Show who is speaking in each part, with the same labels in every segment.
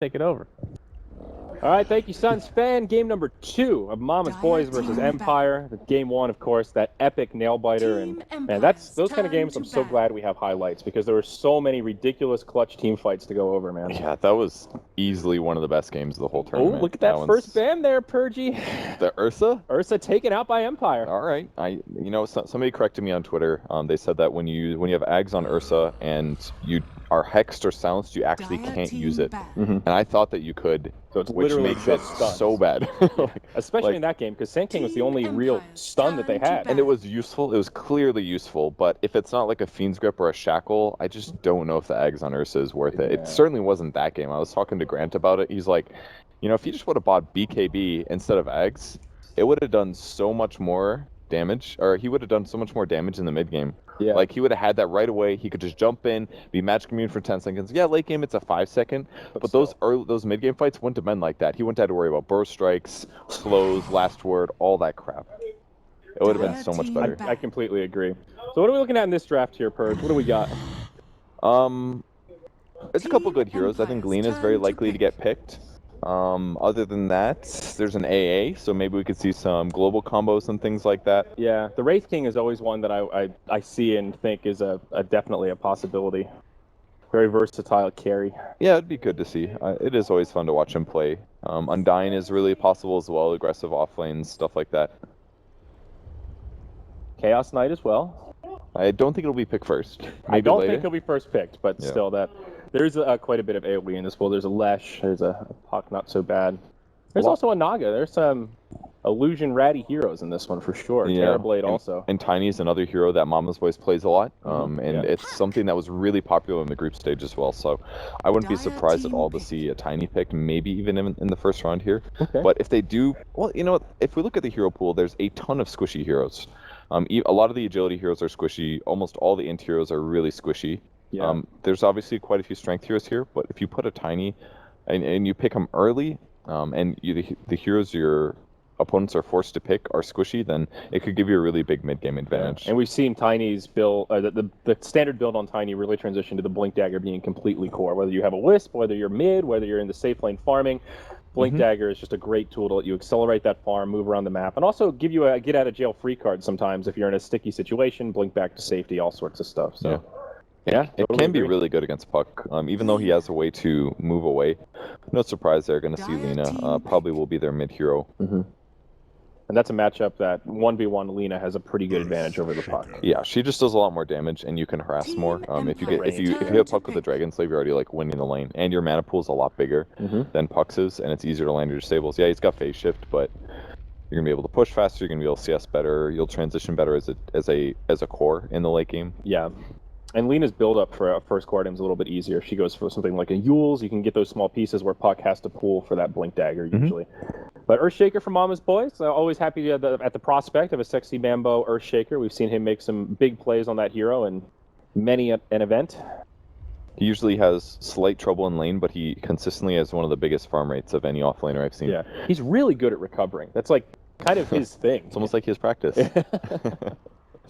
Speaker 1: take it over. All right, thank you, Suns fan. Game number 2 of Mama's Boys versus Empire. Game 1, of course, that epic nail biter, and man, those kind of games. I'm so glad we have highlights because there were so many ridiculous clutch team fights to go over, man.
Speaker 2: Yeah, that was easily one of the best games of the whole tournament.
Speaker 1: Oh, look at that first ban there, Purgy.
Speaker 2: The Ursa?
Speaker 1: Ursa taken out by Empire.
Speaker 2: All right, somebody corrected me on Twitter. They said that when you have Ags on Ursa and you are hexed or silenced, you actually can't use it. And I thought that you could.
Speaker 1: So it's
Speaker 2: which
Speaker 1: literally
Speaker 2: makes it so bad.
Speaker 1: Especially in that game, because Sand King was the only real stun that they had.
Speaker 2: And it was useful. It was clearly useful. But if it's not like a Fiend's Grip or a Shackle, I just don't know if the Ags on Ursa is worth it. It certainly wasn't that game. I was talking to Grant about it. He's like, if you just would have bought BKB instead of Ags, it would have done so much more damage, or he would have done so much more damage in the mid game.
Speaker 1: Yeah.
Speaker 2: Like, he would have had that right away. He could just jump in, be magic immune for 10 seconds. Yeah, late game, it's a 5-second. But those mid game fights wouldn't have been like that. He wouldn't have to worry about burst strikes, slows, last word, all that crap. It would have been so much better.
Speaker 1: I completely agree. So what are we looking at in this draft here, Purge? What do we got?
Speaker 2: There's a couple good heroes. I think Lina is very likely to get picked. Other than that, there's an AA, so maybe we could see some global combos and things like that.
Speaker 1: Yeah, the Wraith King is always one that I see and think is definitely a possibility. Very versatile carry.
Speaker 2: Yeah, it'd be good to see. It is always fun to watch him play. Undying is really possible as well, aggressive off lanes, stuff like that.
Speaker 1: Chaos Knight as well.
Speaker 2: I don't think it'll be picked first. Maybe
Speaker 1: I don't
Speaker 2: later.
Speaker 1: think he'll be first picked, but still, there's quite a bit of AoE in this pool. There's a Lesh, there's a Puck, not so bad. There's also a Naga. There's some illusion ratty heroes in this one for sure.
Speaker 2: Yeah.
Speaker 1: Terrorblade also.
Speaker 2: And Tiny is another hero that Mama's Boys plays a lot. It's something that was really popular in the group stage as well. So I wouldn't be surprised at all to see a Tiny pick, maybe even in the first round here.
Speaker 1: Okay.
Speaker 2: But if they do, well, if we look at the hero pool, there's a ton of squishy heroes. A lot of the agility heroes are squishy. Almost all the int heroes are really squishy.
Speaker 1: Yeah.
Speaker 2: There's obviously quite a few strength heroes here, but if you put a Tiny and you pick them early, and the heroes your opponents are forced to pick are squishy, then it could give you a really big mid-game advantage.
Speaker 1: And we've seen Tiny's build, the standard build on Tiny really transition to the Blink Dagger being completely core. Whether you have a Wisp, whether you're mid, whether you're in the safe lane farming, Blink Dagger is just a great tool to let you accelerate that farm, move around the map, and also give you a get-out-of-jail-free card sometimes if you're in a sticky situation, blink back to safety, all sorts of stuff. So. Yeah,
Speaker 2: it can be really good against Puck, even though he has a way to move away. No surprise they're going to see Lina. Probably will be their mid-hero.
Speaker 1: And that's a matchup that 1v1 Lina has a pretty good advantage over the Puck.
Speaker 2: Yeah, she just does a lot more damage, and you can harass more. If you hit Puck with the Dragon Slave, you're already like winning the lane, and your mana pool is a lot bigger than Puck's is, and it's easier to land your disables. Yeah, he's got phase shift, but you're gonna be able to push faster. You're gonna be able to CS better. You'll transition better as a core in the late game.
Speaker 1: Yeah. And Lina's build-up for a first core item is a little bit easier. If she goes for something like a Yule's, you can get those small pieces where Puck has to pull for that Blink Dagger usually. But Earthshaker from Mama's Boys, always happy at the prospect of a sexy Bambo Earthshaker. We've seen him make some big plays on that hero in many an event.
Speaker 2: He usually has slight trouble in lane, but he consistently has one of the biggest farm rates of any offlaner I've seen.
Speaker 1: Yeah, he's really good at recovering. That's like kind of his thing.
Speaker 2: It's almost like his practice.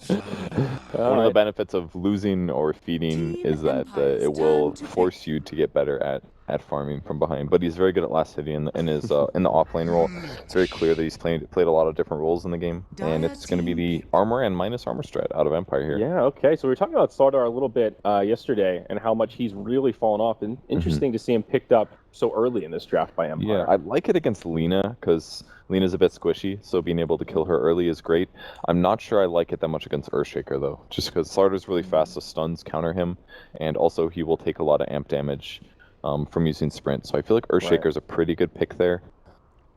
Speaker 2: One of the benefits of losing or feeding is that it will force you to get better at farming from behind. But he's very good at last hitting in his in the offlane role. It's very clear that he's played a lot of different roles in the game, and it's going to be the armor and minus armor strat out of Empire here.
Speaker 1: Yeah. Okay. So we were talking about Slardar a little bit yesterday and how much he's really fallen off. And interesting to see him picked up so early in this draft by Empire.
Speaker 2: Yeah, I like it against Lina because Lina's a bit squishy, so being able to kill her early is great. I'm not sure I like it that much against Earthshaker, though, just because Slardar's really fast, so stuns counter him, and also he will take a lot of amp damage from using Sprint, so I feel like Earthshaker's a pretty good pick there.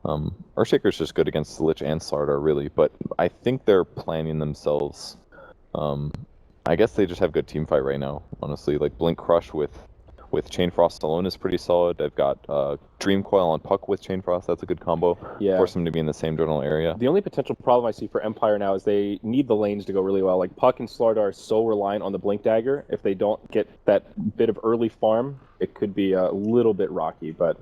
Speaker 2: Earthshaker's just good against Lich and Slardar, really, but I think they're planning themselves. I guess they just have good team fight right now, honestly. Like, Blink Crush with Chain Frost alone is pretty solid. I've got Dream Coil on Puck with Chain Frost. That's a good combo.
Speaker 1: Yeah.
Speaker 2: Force them to be in the same general area.
Speaker 1: The only potential problem I see for Empire now is they need the lanes to go really well. Like, Puck and Slardar are so reliant on the Blink Dagger. If they don't get that bit of early farm, it could be a little bit rocky. But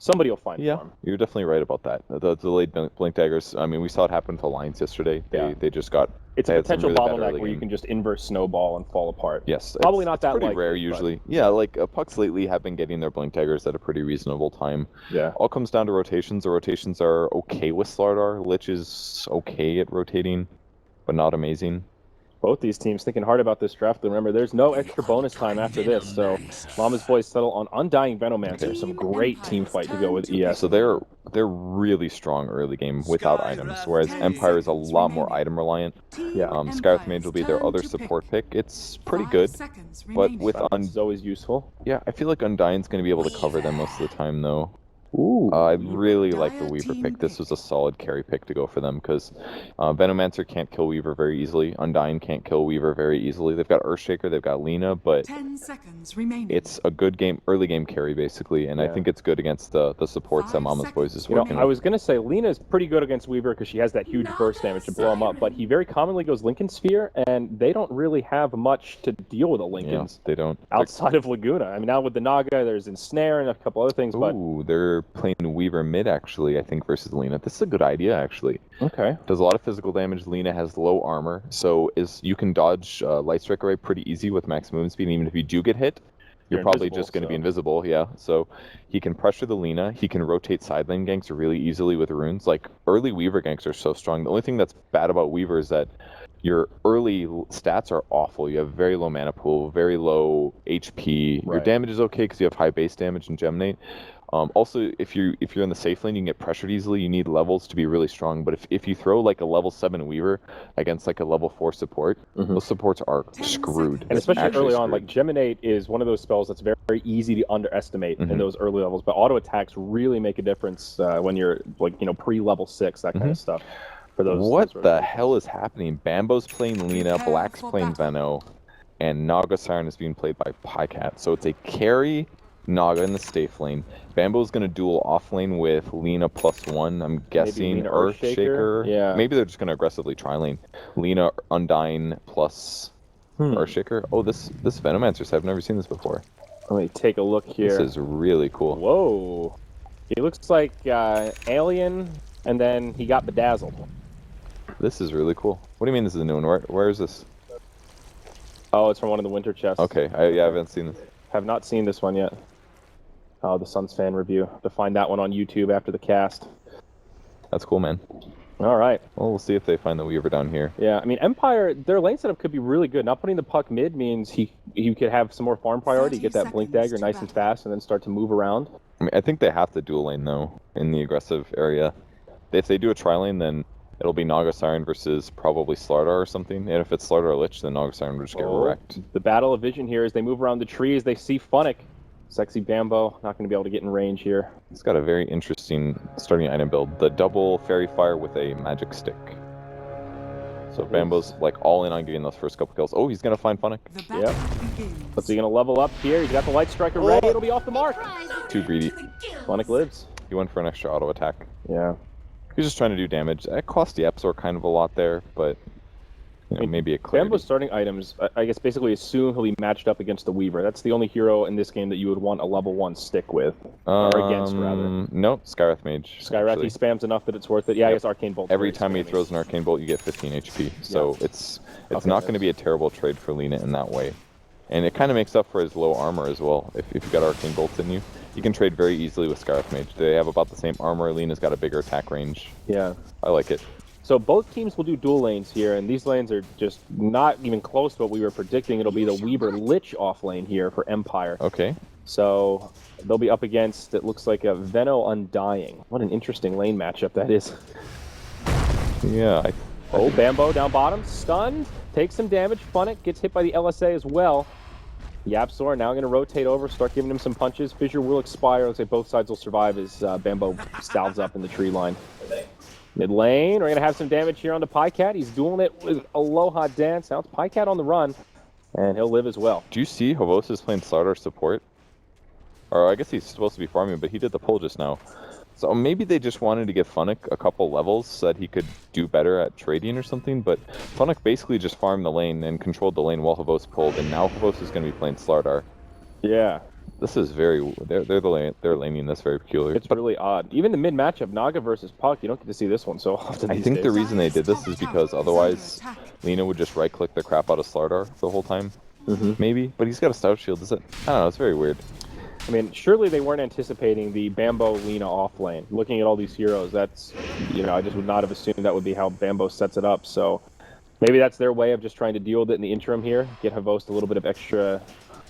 Speaker 1: Somebody will find
Speaker 2: Yeah,
Speaker 1: farm.
Speaker 2: you're definitely right about that. The delayed blink daggers. I mean, we saw it happen to Lions yesterday. They just got.
Speaker 1: It's
Speaker 2: they
Speaker 1: a
Speaker 2: had some
Speaker 1: potential
Speaker 2: really bad
Speaker 1: bottleneck
Speaker 2: early
Speaker 1: where you
Speaker 2: game.
Speaker 1: can just inverse snowball and fall apart.
Speaker 2: Yes,
Speaker 1: Probably not
Speaker 2: it's
Speaker 1: that
Speaker 2: pretty
Speaker 1: likely,
Speaker 2: rare
Speaker 1: but-
Speaker 2: usually. Yeah, like pucks lately have been getting their blink daggers at a pretty reasonable time.
Speaker 1: Yeah.
Speaker 2: All comes down to rotations. The rotations are okay with Slardar. Lich is okay at rotating, but not amazing.
Speaker 1: Both these teams thinking hard about this draft. Remember, there's no extra bonus time after this, so Mama's boys settle on Undying Venomancer.
Speaker 2: Okay.
Speaker 1: Some great team fight to go with ES.
Speaker 2: So they're really strong early game without items, whereas Empire is a lot more item reliant.
Speaker 1: Yeah.
Speaker 2: Skywrath Mage will be their other support pick. It's pretty good, but with
Speaker 1: Silence is always useful.
Speaker 2: yeah, I feel like Undying's going to be able to cover them most of the time though.
Speaker 1: Ooh.
Speaker 2: I really like the Weaver pick. This was a solid carry pick to go for them because Venomancer can't kill Weaver very easily. Undying can't kill Weaver very easily. They've got Earthshaker, they've got Lena, but
Speaker 3: 10 seconds remaining.
Speaker 2: it's a good game, early game carry basically, and I
Speaker 1: Yeah.
Speaker 2: think it's good against the supports that
Speaker 3: 5
Speaker 2: Mama's Boys is
Speaker 3: seconds.
Speaker 1: You know,
Speaker 2: working
Speaker 1: I
Speaker 2: with.
Speaker 1: was going to say Lena's pretty good against Weaver because she has that huge burst damage to blow him up, but he very commonly goes Lincoln Sphere, and they don't really have much to deal with the
Speaker 2: Yeah,
Speaker 1: Lincolns
Speaker 2: they don't.
Speaker 1: outside of Laguna. I mean, now with the Naga, there's Ensnare and a couple other things, but...
Speaker 2: Ooh, they're playing Weaver mid actually, I think, versus Lena. This is a good idea actually.
Speaker 1: Okay.
Speaker 2: Does a lot of physical damage. Lena has low armor, so you can dodge Light Strike Array pretty easy with max movement speed. And even if you do get hit, you're
Speaker 1: You're
Speaker 2: probably
Speaker 1: invisible,
Speaker 2: just going to be
Speaker 1: so-
Speaker 2: invisible. Yeah. So he can pressure the Lena. He can rotate side lane ganks really easily with runes. Like early Weaver ganks are so strong. The only thing that's bad about Weaver is that your early stats are awful. You have very low mana pool, very low HP. Your
Speaker 1: Right.
Speaker 2: damage is okay because you have high base damage and Geminate. Also, if you're in the safe lane, you can get pressured easily. You need levels to be really strong. But if you throw like a level 7 Weaver against like a level 4 support, those supports are
Speaker 3: 10
Speaker 2: screwed.
Speaker 3: seconds.
Speaker 1: And especially
Speaker 2: Actually
Speaker 1: early on, like
Speaker 2: screwed.
Speaker 1: Geminate is one of those spells that's very, very easy to underestimate in
Speaker 2: Mhm.
Speaker 1: those early levels. But auto attacks really make a difference when you're like pre-level 6, that kind of stuff. For those.
Speaker 2: What
Speaker 1: those
Speaker 2: the
Speaker 1: rotations.
Speaker 2: hell is happening? Bambo's playing Lena,
Speaker 3: Prepare
Speaker 2: Black's
Speaker 3: for
Speaker 2: playing
Speaker 3: battle.
Speaker 2: Veno, and Naga Siren is being played by Pycat. So it's a carry Naga in the safe lane. Bambo's going to duel off lane with Lena +1. I'm guessing
Speaker 1: Lena
Speaker 2: Earthshaker.
Speaker 1: Earthshaker? Yeah.
Speaker 2: Maybe they're just going to aggressively try lane. Lena Undying plus Earthshaker. Oh, this Venomancer, I've never seen this before.
Speaker 1: Let me take a look here.
Speaker 2: This is really cool.
Speaker 1: Whoa. He looks like Alien, and then he got bedazzled.
Speaker 2: This is really cool. What do you mean this is a new one? Where is this?
Speaker 1: Oh, it's from one of the winter chests.
Speaker 2: Okay, I haven't seen this.
Speaker 1: Have not seen this one yet. Oh, the Suns fan review. Have to find that one on YouTube after the cast.
Speaker 2: That's cool, man.
Speaker 1: All right.
Speaker 2: Well, we'll see if they find the Weaver down here.
Speaker 1: Yeah, I mean, Empire, their lane setup could be really good. Not putting the puck mid means he could have some more farm priority,
Speaker 3: 30
Speaker 1: get that blink
Speaker 3: seconds
Speaker 1: dagger
Speaker 3: to
Speaker 1: nice and
Speaker 3: battle.
Speaker 1: fast, and then start to move around.
Speaker 2: I mean, I think they have to dual lane though in the aggressive area. If they do a tri lane, then it'll be Naga Siren versus probably Slardar or something. And if it's Slardar or Lich, then Naga Siren will just get wrecked.
Speaker 1: The battle of vision here as they move around the trees. They see Funnick. Sexy Bambo, not going to be able to get in range here.
Speaker 2: It's got a very interesting starting item build. The double Fairy Fire with a magic stick. So Bambo's like all in on getting those first couple kills. Oh, he's going to find Funnick.
Speaker 3: The battle begins.
Speaker 1: What's he going to level up here? He's got the Light Striker ready. It'll be off the mark.
Speaker 2: Too greedy.
Speaker 1: Funnick lives.
Speaker 2: He went for an extra auto attack.
Speaker 1: Yeah.
Speaker 2: He's just trying to do damage. That cost the Epsor kind of a lot there, but maybe a clarity.
Speaker 1: Bambo's starting items, I guess, basically assume he'll be matched up against the Weaver. That's the only hero in this game that you would want a level 1 stick with. Or against, rather.
Speaker 2: No, Skywrath Mage.
Speaker 1: Skyrath,
Speaker 2: actually.
Speaker 1: he spams enough that it's worth it. Yeah, I
Speaker 2: Yep.
Speaker 1: guess Arcane Bolt.
Speaker 2: Every time he throws an Arcane Bolt, you get 15 HP. So it's
Speaker 1: Okay,
Speaker 2: not going to be a terrible trade for Lena in that way. And it kind of makes up for his low armor as well. If you got Arcane Bolts in you, you can trade very easily with Skywrath Mage. They have about the same armor. Lena's got a bigger attack range.
Speaker 1: Yeah.
Speaker 2: I like it.
Speaker 1: So both teams will do dual lanes here, and these lanes are just not even close to what we were predicting. It'll be the Weaver Lich off lane here for Empire.
Speaker 2: Okay.
Speaker 1: So they'll be up against, it looks like, a Veno Undying. What an interesting lane matchup that is.
Speaker 2: Yeah.
Speaker 1: Oh, Bambo down bottom, stunned, takes some damage. Funnick gets hit by the LSA as well. Yapsor now going to rotate over, start giving him some punches. Fissure will expire. Looks like both sides will survive as Bambo salves up in the tree line. Mid lane, we're going to have some damage here on the Pycat. He's dueling it with Aloha Dance. Now it's Pycat on the run, and he'll live as well.
Speaker 2: Do you see Havos is playing Slardar support? Or I guess he's supposed to be farming, but he did the pull just now. So maybe they just wanted to give Funnick a couple levels so that he could do better at trading or something, but Funnick basically just farmed the lane and controlled the lane while Havos pulled, and now Havos is going to be playing Slardar.
Speaker 1: Yeah.
Speaker 2: This is very. They're laning this very peculiar.
Speaker 1: It's really odd. Even the mid matchup, Naga versus Puck, you don't get to see this one so often.
Speaker 2: I think the reason they did this is because otherwise Lina would just right click the crap out of Slardar the whole time. Maybe, but he's got a stout shield. Is it? I don't know. It's very weird.
Speaker 1: I mean, surely they weren't anticipating the Bambo Lina off lane. Looking at all these heroes, that's, I just would not have assumed that would be how Bambo sets it up. So maybe that's their way of just trying to deal with it in the interim here. Get Havost a little bit of extra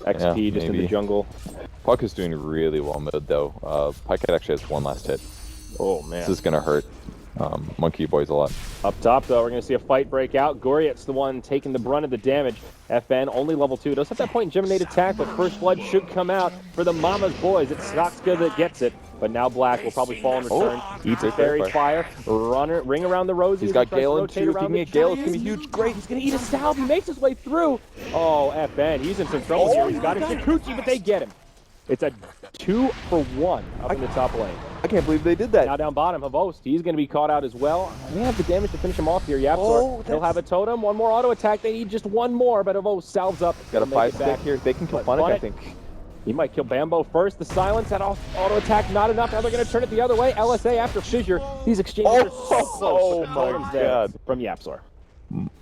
Speaker 1: XP just in the jungle.
Speaker 2: Puck is doing really well mid though. Pycat actually has one last hit.
Speaker 1: Oh man.
Speaker 2: This is gonna hurt Monkey Boys a lot.
Speaker 1: Up top though, we're gonna see a fight break out. Goriet's the one taking the brunt of the damage. FN only level 2. Does have that point in Geminate attack, but first blood should come out for the Mama's Boys. It's Soxka that gets it. But now Black will probably fall in return. Eats a fairy fire. Ring around the roses.
Speaker 2: He's got Galen too. If he can get Gale, it's gonna be huge.
Speaker 1: Great. He's gonna eat a salve. He makes his way through. Oh, FN. He's in some trouble here. He's got a Shikuchi, but they get him. It's a 2-for-1 up in the top lane.
Speaker 2: I can't believe they did that.
Speaker 1: Now down bottom, Havost. He's going to be caught out as well. They have the damage to finish him off here. Yapzor. He'll have a totem. One more auto attack. They need just one more, but Havost salves up.
Speaker 2: Got a 5-stack here. They can kill Funnick, I think.
Speaker 1: He might kill Bambo first. The silence, that auto attack, not enough. Now they're going to turn it the other way. LSA after Fissure. These exchanges are so close.
Speaker 2: Oh my god.
Speaker 1: From Yapzor.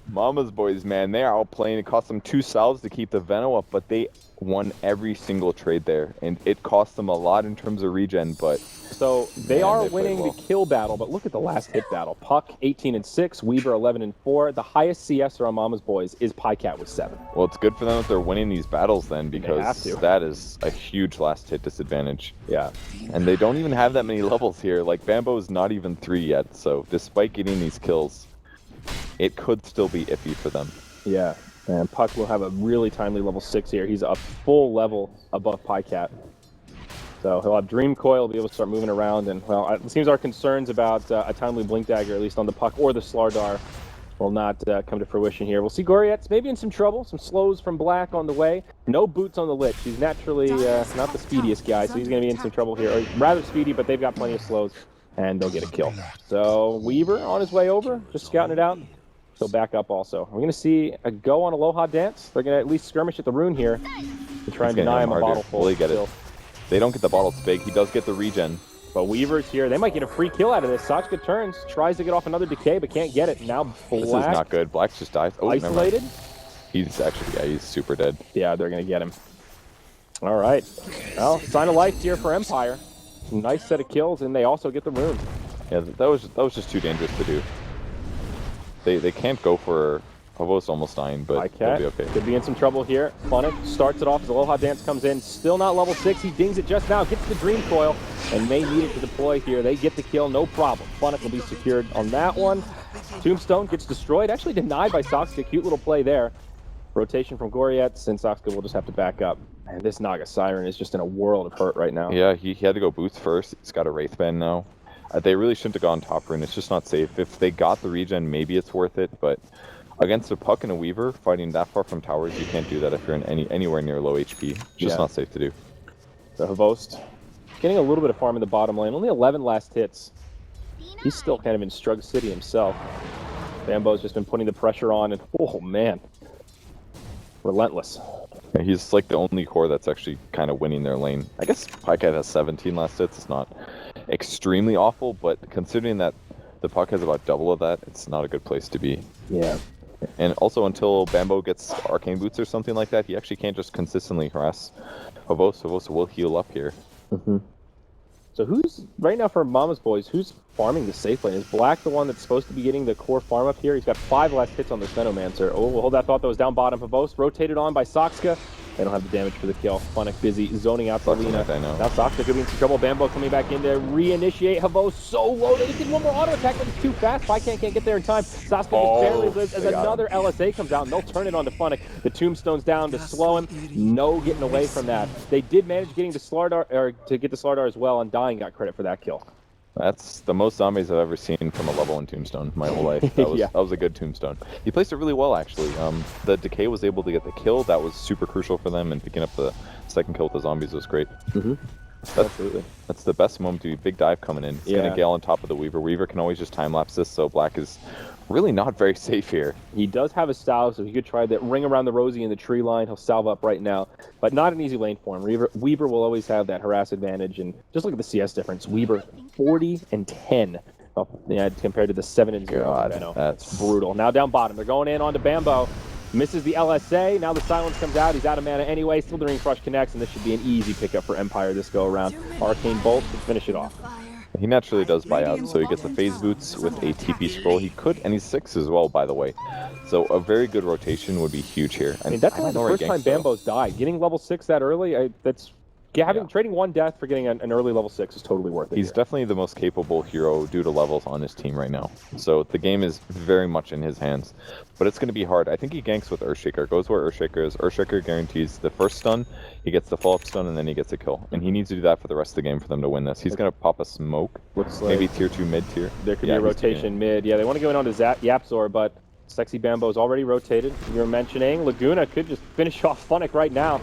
Speaker 2: Mama's Boys, man, they are outplaying. It cost them 2 salves to keep the Veno up, but they won every single trade there, and it cost them a lot in terms of regen. But
Speaker 1: so they are winning the kill battle, but look at the last hit battle. Puck 18-6, Weaver 11-4. The highest CSer on Mama's Boys is Pycat with 7.
Speaker 2: Well, it's good for them that they're winning these battles then, because that is a huge last hit disadvantage.
Speaker 1: Yeah,
Speaker 2: and they don't even have that many levels here. Like Bambo is not even 3 yet, so despite getting these kills, it could still be iffy for them.
Speaker 1: Yeah, and Puck will have a really timely level 6 here. He's a full level above Pycat. So he'll have Dream Coil, be able to start moving around, and, well, it seems our concerns about a timely Blink Dagger, at least on the Puck or the Slardar, will not come to fruition here. We'll see Goriet's maybe in some trouble, some slows from Black on the way. No boots on the Lich. He's naturally not the speediest guy, so he's going to be in some trouble here. Or rather speedy, but they've got plenty of slows, and they'll get a kill. So Weaver on his way over, just scouting it out. So back up also. We're going to see a go on Aloha Dance. They're going to at least skirmish at the rune here to try and deny him a bottle full.
Speaker 2: Will he get it? They don't get the bottle spig. He does get the regen.
Speaker 1: But Weaver's here. They might get a free kill out of this. Sachka turns, tries to get off another decay, but can't get it. Now Black.
Speaker 2: This is not good. Black just dies. Oh,
Speaker 1: isolated.
Speaker 2: He's actually, he's super dead.
Speaker 1: Yeah, they're going to get him. All right. Well, sign of life here for Empire. Nice set of kills, and they also get the rune.
Speaker 2: Yeah, that was just too dangerous to do. They can't go for Havost almost dying, but they'll be okay.
Speaker 1: Could be in some trouble here. Funnick starts it off as Aloha Dance comes in. Still not level 6. He dings it just now. Gets the Dream Coil and may need it to deploy here. They get the kill, no problem. Funnick will be secured on that one. Tombstone gets destroyed. Actually denied by Soxka. Cute little play there. Rotation from Goriet, and Soxka will just have to back up. And this Naga Siren is just in a world of hurt right now.
Speaker 2: Yeah, he had to go boots first. He's got a Wraithband now. They really shouldn't have gone top rune. It's just not safe. If they got the regen, maybe it's worth it. But against a Puck and a Weaver, fighting that far from towers, you can't do that if you're in anywhere near low HP. Just not safe to do.
Speaker 1: So Havost getting a little bit of farm in the bottom lane. Only 11 last hits. He's still kind of in Strug City himself. Bambo's just been putting the pressure on, and oh man, relentless.
Speaker 2: Yeah, he's like the only core that's actually kind of winning their lane. I guess Pycat has 17 last hits. It's not extremely awful, but considering that the Puck has about double of that, it's not a good place to be.
Speaker 1: Yeah.
Speaker 2: And also, until Bambo gets Arcane Boots or something like that, he actually can't just consistently harass Havost. Havost will heal up here.
Speaker 1: So who's, right now for Mama's Boys, who's farming the safe lane? Is Black the one that's supposed to be getting the core farm up here? He's got 5 last hits on the Xenomancer. Oh, we'll hold that thought. That was down bottom. Havost rotated on by Soxka. They don't have the damage for the kill. Funnick busy zoning out Selena. Now Soxka could be in some trouble. Bambo coming back in to reinitiate. Havost so low. They just did one more auto attack, but it's too fast. Pycat can't get there in time. Soxka just barely lives as another LSA comes out, and they'll turn it on to Funnick. The Tombstone's down to slow him. No getting away from that. They did manage getting the Slardar, or to get the Slardar as well, and Dying got credit for that kill.
Speaker 2: That's the most zombies I've ever seen from a level 1 Tombstone my whole life. That was a good Tombstone. He placed it really well, actually. The Decay was able to get the kill. That was super crucial for them, and picking up the second kill with the zombies was great.
Speaker 1: Absolutely.
Speaker 2: That's the best moment to be. Big dive coming in. He's getting a Gale on top of the Weaver. Weaver can always just time-lapse this, so Black is really not very safe here.
Speaker 1: He does have a salve, so he could try that ring around the Rosie in the tree line. He'll salve up right now, but not an easy lane for him. Weaver will always have that harass advantage, and just look at the CS difference. Weaver 40 and 10 compared to the 7 and 0.
Speaker 2: God, that's
Speaker 1: brutal. Now down bottom, they're going in onto Bambo. Misses the LSA. Now the silence comes out. He's out of mana anyway. Still the ring crush connects, and this should be an easy pickup for Empire this go around. Arcane Bolt to finish it off.
Speaker 2: He naturally does buy out, so he gets the phase boots with a TP scroll. He could, and he's 6 as well, by the way. So a very good rotation would be huge here.
Speaker 1: I mean, that's only the first time Bambo's died. Getting level 6 that early, trading 1 death for getting an early level 6 is totally worth it.
Speaker 2: He's definitely the most capable hero due to levels on his team right now. So the game is very much in his hands. But it's going to be hard. I think he ganks with Earthshaker. Goes where Earthshaker is. Earthshaker guarantees the first stun, he gets the follow-up stun, and then he gets a kill. And he needs to do that for the rest of the game for them to win this. He's going to pop a smoke. Looks like maybe tier 2 mid-tier.
Speaker 1: There could be a rotation mid. Yeah, they want to go in onto Yapzor, but Sexy Bambo's already rotated. You were mentioning Laguna could just finish off Funnick right now.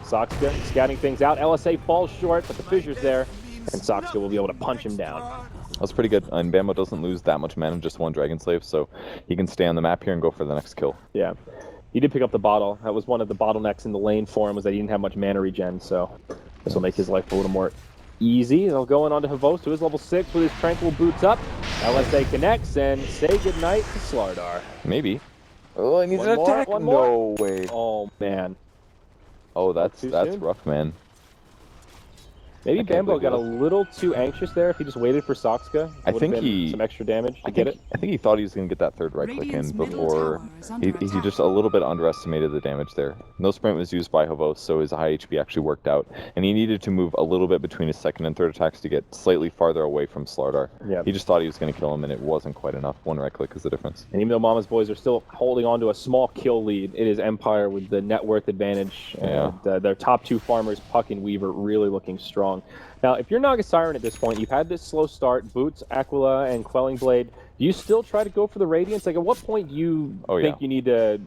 Speaker 1: Soxka scouting things out. LSA falls short, but the fissure's there, and Soxka will be able to punch him down.
Speaker 2: That's pretty good, and Bambo doesn't lose that much mana, just 1 Dragon Slave, so he can stay on the map here and go for the next kill.
Speaker 1: Yeah, he did pick up the bottle. That was one of the bottlenecks in the lane for him, was that he didn't have much mana regen, so this will make his life a little more easy. They'll go in onto Havos, who is level 6 with his Tranquil Boots up. LSA connects, and say goodnight to Slardar.
Speaker 2: Maybe. Oh, he needs an attack.
Speaker 1: One more.
Speaker 2: No way.
Speaker 1: Oh, man.
Speaker 2: Oh, that's rough, man.
Speaker 1: Maybe Bambo got a little too anxious there if he just waited for Soxka.
Speaker 2: I think he
Speaker 1: some extra damage to get it.
Speaker 2: I think he thought he was going to get that third right click in before. He just a little bit underestimated the damage there. No sprint was used by Havos, so his high HP actually worked out. And he needed to move a little bit between his second and third attacks to get slightly farther away from Slardar. Yeah. He just thought he was going to kill him, and it wasn't quite enough. 1 right click is the difference.
Speaker 1: And even though Mama's boys are still holding on to a small kill lead, it is Empire with the net worth advantage.
Speaker 2: Yeah.
Speaker 1: And, their top 2 farmers, Puck and Weaver, really looking strong. Now, if you're Naga Siren at this point, you've had this slow start, Boots, Aquila, and Quelling Blade. Do you still try to go for the Radiance? Like, at what point do you think you need to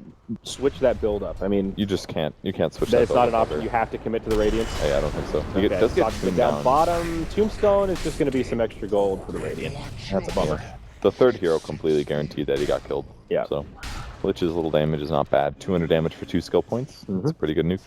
Speaker 1: switch that build up? I mean,
Speaker 2: you just can't. You can't switch that.
Speaker 1: It's not an option. You have to commit to the Radiance.
Speaker 2: Hey, I don't think so.
Speaker 1: Okay.
Speaker 2: It does get
Speaker 1: down bottom. Tombstone is just going to be some extra gold for the Radiant. That's a bummer.
Speaker 2: Yeah. The third hero completely guaranteed that he got killed.
Speaker 1: Yeah.
Speaker 2: So, Lich's little damage is not bad. 200 damage for 2 skill points. That's a pretty good nuke.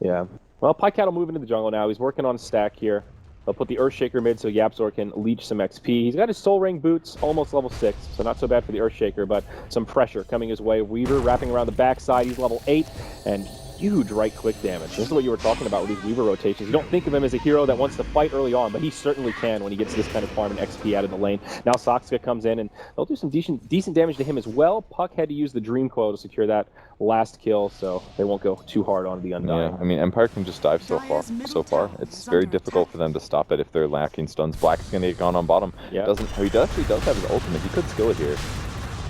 Speaker 1: Yeah. Well, Pycat will move into the jungle now. He's working on a stack here. They'll put the Earthshaker mid so Yapzor can leech some XP. He's got his Soul Ring boots, almost level 6, so not so bad for the Earthshaker, but some pressure coming his way. Weaver wrapping around the backside. He's level 8, and huge right-click damage. This is what you were talking about with these Weaver rotations. You don't think of him as a hero that wants to fight early on, but he certainly can when he gets this kind of farm and XP out of the lane. Now Soxka comes in, and they'll do some decent damage to him as well. Puck had to use the Dream Coil to secure that last kill, so they won't go too hard on the Undying.
Speaker 2: Yeah, I mean, Empire can just dive so far. It's very difficult for them to stop it if they're lacking stuns. Black's going to get gone on bottom.
Speaker 1: Yeah.
Speaker 2: He actually does have his ultimate. He could skill it here.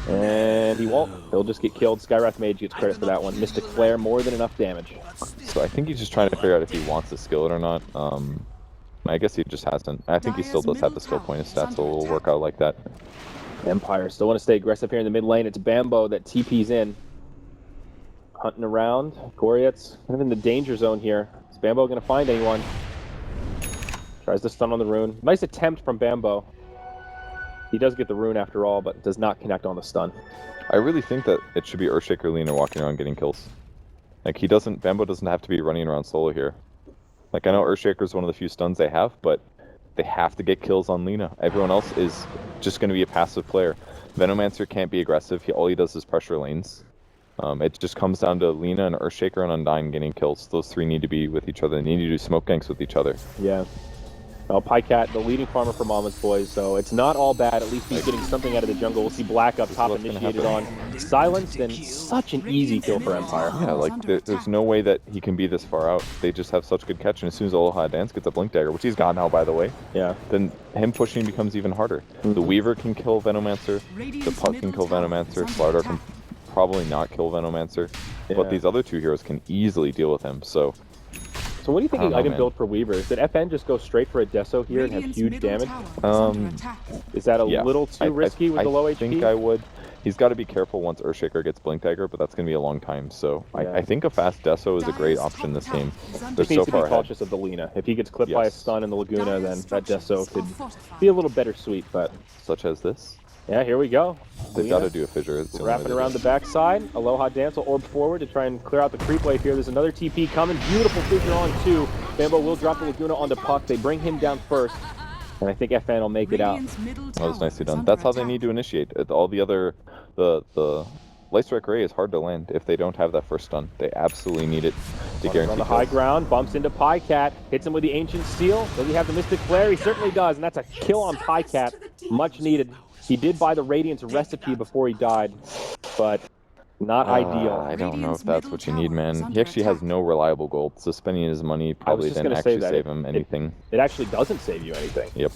Speaker 1: And he won't. He'll just get killed. Skywrath Mage gets credit for that one. Mystic Flare, more than enough damage.
Speaker 2: So I think he's just trying to figure out if he wants to skill it or not. I guess he just hasn't. I think he still does have the skill point in stats, so it'll work out like that.
Speaker 1: Empire still want to stay aggressive here in the mid lane. It's Bambo that TP's in. Hunting around. Goriet's kind of in the danger zone here. Is Bambo going to find anyone? Tries to stun on the rune. Nice attempt from Bambo. He does get the rune after all, but does not connect on the stun.
Speaker 2: I really think that it should be Earthshaker Lina walking around getting kills. Like, Bambo doesn't have to be running around solo here. Like, I know Earthshaker is one of the few stuns they have, but they have to get kills on Lina. Everyone else is just going to be a passive player. Venomancer can't be aggressive. All he does is pressure lanes. It just comes down to Lina and Earthshaker and Undying getting kills. Those 3 need to be with each other. They need to do smoke ganks with each other.
Speaker 1: Yeah. Well, Pycat, the leading farmer for Mama's Boys, so it's not all bad. At least he's getting something out of the jungle. We'll see Black up top initiated on. Silenced, and such an easy kill for Empire.
Speaker 2: Yeah, like, there's no way that he can be this far out. They just have such good catch, and as soon as Aloha Dance gets a Blink Dagger, which he's got now, by the way, then him pushing becomes even harder. The Weaver can kill Venomancer, the Puck can kill Venomancer, Slardar can probably not kill Venomancer, but these other 2 heroes can easily deal with him, so
Speaker 1: what do you think the item build for Weaver? Did FN just go straight for a Deso here and have huge damage? Is that a little too risky with the low HP?
Speaker 2: I think I would. He's got to be careful once Earthshaker gets Blink Dagger, but that's going to be a long time. So I think a fast Deso is a great option this game. They're so far ahead.
Speaker 1: Cautious of the Lina. If he gets clipped by a stun in the Laguna, then that Deso could be a little better sweet. But
Speaker 2: such as this.
Speaker 1: Yeah, here we go.
Speaker 2: They've got to do a fissure. It's the only way
Speaker 1: Wrapping
Speaker 2: they
Speaker 1: around
Speaker 2: do
Speaker 1: the backside. Aloha Dance will orb forward to try and clear out the creep wave here. There's another TP coming. Beautiful fissure on 2. Bambo will drop the Laguna onto Puck. They bring him down first. And I think FN will make it out.
Speaker 2: That was nicely done. That's how they need to initiate. All the other, the Light Strike Ray is hard to land if they don't have that first stun. They absolutely need it to guarantee
Speaker 1: On the
Speaker 2: kills.
Speaker 1: high ground, bumps into Pycat, hits him with the Ancient Steel. Does he have the Mystic Flare? He certainly does, and that's a kill on Pycat. Much needed. He did buy the Radiance recipe before he died, but not ideal.
Speaker 2: I don't know if that's what you need, man. He actually has no reliable gold, so spending his money probably didn't actually save him anything.
Speaker 1: It actually doesn't save you anything.
Speaker 2: Yep.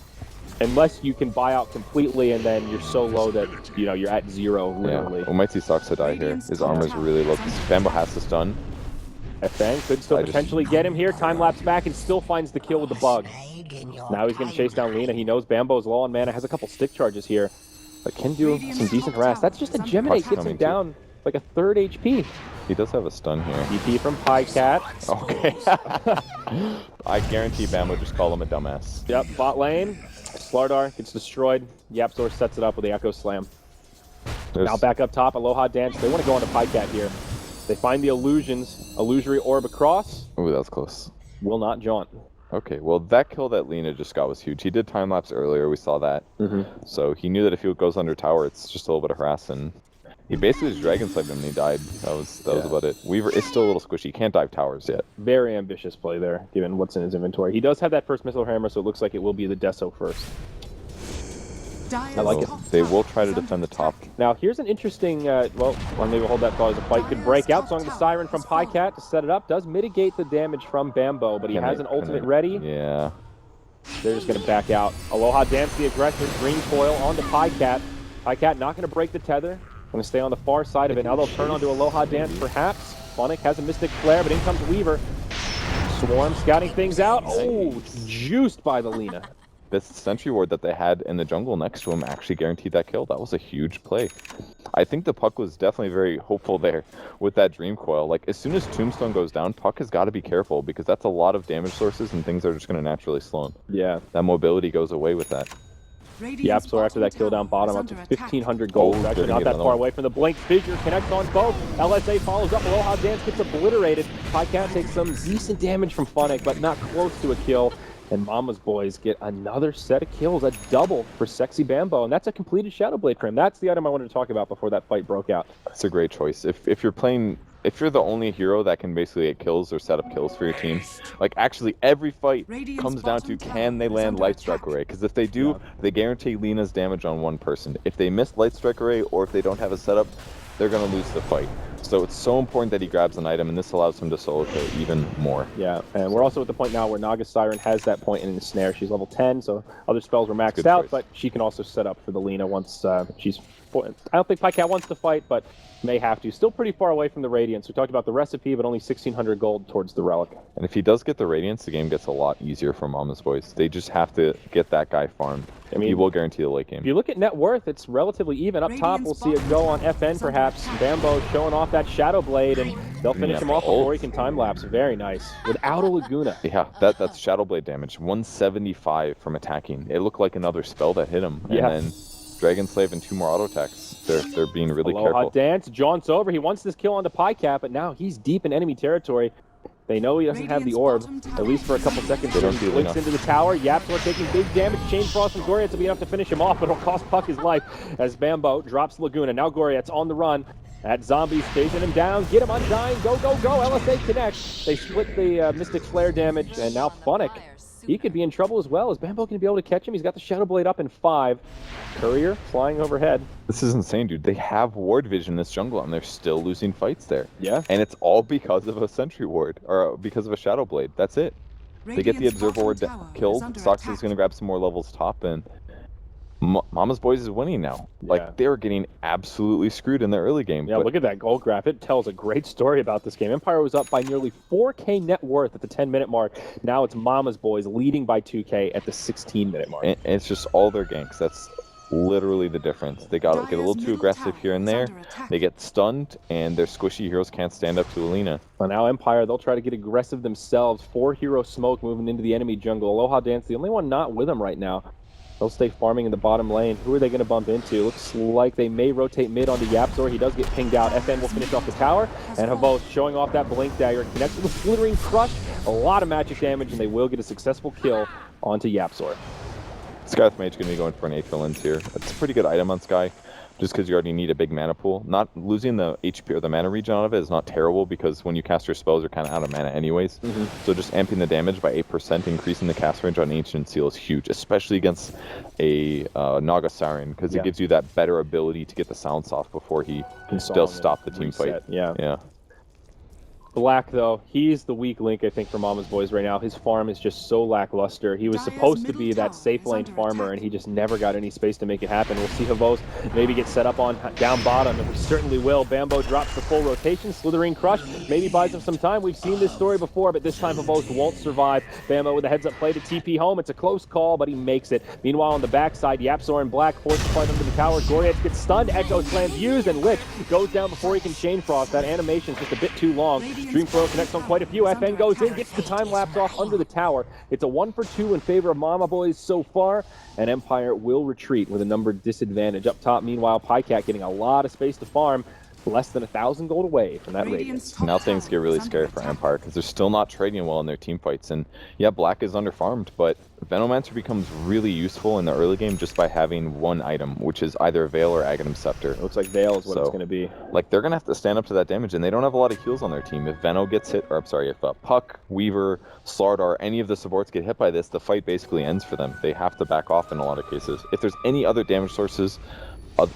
Speaker 1: Unless you can buy out completely and then you're so low that, you know, you're at 0, literally.
Speaker 2: Yeah, we might see Soxa die here. His armor's really low. Bambo has to stun.
Speaker 1: FN could still potentially get him here. Time lapse back and still finds the kill with the bug. Now he's going to chase down Lina. He knows Bambo's low on mana, has a couple stick charges here, but can do some decent harass. That's just a Geminate, gets him down like a 3rd HP.
Speaker 2: He does have a stun here.
Speaker 1: DP from Pycat.
Speaker 2: Okay. I guarantee Bambo just called him a dumbass.
Speaker 1: Yep, bot lane. Slardar gets destroyed. Yapzor sets it up with the Echo Slam. Now back up top, Aloha Dance. They want to go into Pycat here. They find the illusions. Illusory orb across.
Speaker 2: Ooh, that was close.
Speaker 1: Will not jaunt.
Speaker 2: Okay, well, that kill that Lina just got was huge. He did time lapse earlier. We saw that. So he knew that if he goes under tower, it's just a little bit of harass. And he basically just Dragon Slayed him and he died. That was about it. Weaver is still a little squishy. He can't dive towers yet.
Speaker 1: Very ambitious play there, given what's in his inventory. He does have that first Missile Hammer, so it looks like it will be the Deso first. I like it.
Speaker 2: They will try to defend the top.
Speaker 1: Now, here's an interesting, well, maybe we'll hold that thought as a fight could break out. Song of the Siren from Pycat to set it up. Does mitigate the damage from Bambo, but he has an ultimate ready.
Speaker 2: Yeah.
Speaker 1: They're just going to back out. Aloha Dance, the aggressor, green foil onto Pycat. Pycat not going to break the tether. Going to stay on the far side of it. Now they'll turn onto Aloha Dance, perhaps. Funnick has a Mystic Flare, but in comes Weaver. Swarm scouting things out. Oh, juiced by the Lina.
Speaker 2: This Sentry Ward that they had in the jungle next to him actually guaranteed that kill. That was a huge play. I think the Puck was definitely very hopeful there with that Dream Coil. Like, as soon as Tombstone goes down, Puck has got to be careful because that's a lot of damage sources and things are just going to naturally slow him.
Speaker 1: Yeah.
Speaker 2: That mobility goes away with that.
Speaker 1: Yapzor after that kill down bottom up to 1,500 gold. Actually not that far away from the blink. Fissure connects on both. LSA follows up. Aloha Dance gets obliterated. Pycat takes some decent damage from Funnick, but not close to a kill. And Mama's Boys get another set of kills, a double for Sexy Bambo, and that's a completed Shadow Blade for him. That's the item I wanted to talk about before that fight broke out.
Speaker 2: That's a great choice. If you're playing, if you're the only hero that can basically get kills or set up kills for your team, like actually every fight comes down to can they land Light Strike Array? Because if they do, they guarantee Lina's damage on one person. If they miss Light Strike Array or if they don't have a setup, they're going to lose the fight. So it's so important that he grabs an item, and this allows him to solo kill even more.
Speaker 1: Yeah, and we're also at the point now where Naga Siren has that point in the snare. She's level 10, so other spells were maxed out, but she can also set up for the Lina once she's... I don't think Pycat wants to fight, but may have to. Still pretty far away from the Radiance. We talked about the recipe, but only 1,600 gold towards the Relic.
Speaker 2: And if he does get the Radiance, the game gets a lot easier for Mama's Boys. They just have to get that guy farmed. I mean, he will guarantee the late game.
Speaker 1: If you look at net worth, it's relatively even. Up top, we'll see a go on FN, perhaps. Bambo showing off that Shadow Blade, and they'll finish him off before he can time-lapse. Very nice. Without a Laguna.
Speaker 2: Yeah, that's Shadow Blade damage. 175 from attacking. It looked like another spell that hit him. And then Dragon Slave and 2 more auto attacks. They're being really careful.
Speaker 1: Dance jaunts over. He wants this kill onto Pycat, but now he's deep in enemy territory. They know he doesn't have the orb, at least for a couple seconds. He blinks into the tower. Yapzor taking big damage. Chain Frost from Goriath will be enough to finish him off, but it'll cost Puck his life as Bambo drops Laguna. Now Goriath's on the run. That zombie's chasing him down. Get him undying. Go, go, go. LSA connects. They split the Mystic Flare damage, and now Funnick. He could be in trouble as well. Is Bambo going to be able to catch him? He's got the Shadow Blade up in 5. Courier flying overhead.
Speaker 2: This is insane, dude. They have ward vision in this jungle, and they're still losing fights there.
Speaker 1: Yeah.
Speaker 2: And it's all because of a Sentry Ward, or because of a Shadow Blade. That's it. They get the Observer Ward killed. Sox is going to grab some more levels top, and Mama's Boys is winning now. Like, they were getting absolutely screwed in the early game.
Speaker 1: Yeah, look at that gold graph. It tells a great story about this game. Empire was up by nearly 4K net worth at the 10-minute mark. Now it's Mama's Boys leading by 2K at the 16-minute mark.
Speaker 2: And it's just all their ganks. That's literally the difference. They got to get a little too aggressive here and there. They get stunned, and their squishy heroes can't stand up to Alina.
Speaker 1: Well, now Empire, they'll try to get aggressive themselves. 4-hero smoke moving into the enemy jungle. Aloha Dance, the only one not with them right now. They'll stay farming in the bottom lane. Who are they going to bump into? Looks like they may rotate mid onto Yapzor. He does get pinged out. FN will finish off the tower. And Havos showing off that Blink Dagger. Connects with the Slithering Crush. A lot of magic damage, and they will get a successful kill onto Yapzor.
Speaker 2: Sky with Mage going to be going for an Aether Lens here. It's a pretty good item on Sky, just because you already need a big mana pool. Not losing the HP or the mana regen out of it is not terrible, because when you cast your spells, you're kind of out of mana anyways. So just amping the damage by 8%, increasing the cast range on Ancient Seal is huge, especially against a Naga Siren, because it gives you that better ability to get the sounds off before he does stop the team fight. Yeah.
Speaker 1: Black, though, he's the weak link, I think, for Mama's Boys right now. His farm is just so lackluster. He was supposed to be that safe lane farmer, and he just never got any space to make it happen. We'll see Havos maybe get set up on down bottom, and we certainly will. Bambo drops the full rotation. Slithering Crush maybe buys him some time. We've seen this story before, but this time Havos won't survive. Bambo with a heads-up play to TP home. It's a close call, but he makes it. Meanwhile, on the backside, Yapzor and Black force the fight under the tower. Goriax gets stunned. Echo Slam's used, and Lich goes down before he can Chain Frost. That animation's just a bit too long. Dream Throw connects on quite a few. FN goes in, gets the time lapse off under the tower. It's a 1-for-2 in favor of Mama Boys so far, and Empire will retreat with a number disadvantage up top. Meanwhile, Pycat getting a lot of space to farm, less than 1,000 gold away from that radius.
Speaker 2: Now things get really scary for Empire, because they're still not trading well in their team fights. And yeah, Black is underfarmed, but Venomancer becomes really useful in the early game just by having one item, which is either Veil or Aghanim Scepter.
Speaker 1: It looks like Veil is what it's going to be.
Speaker 2: Like, they're going to have to stand up to that damage, and they don't have a lot of heals on their team. If Veno gets hit, or I'm sorry, if Puck, Weaver, Slardar, any of the supports get hit by this, the fight basically ends for them. They have to back off in a lot of cases. If there's any other damage sources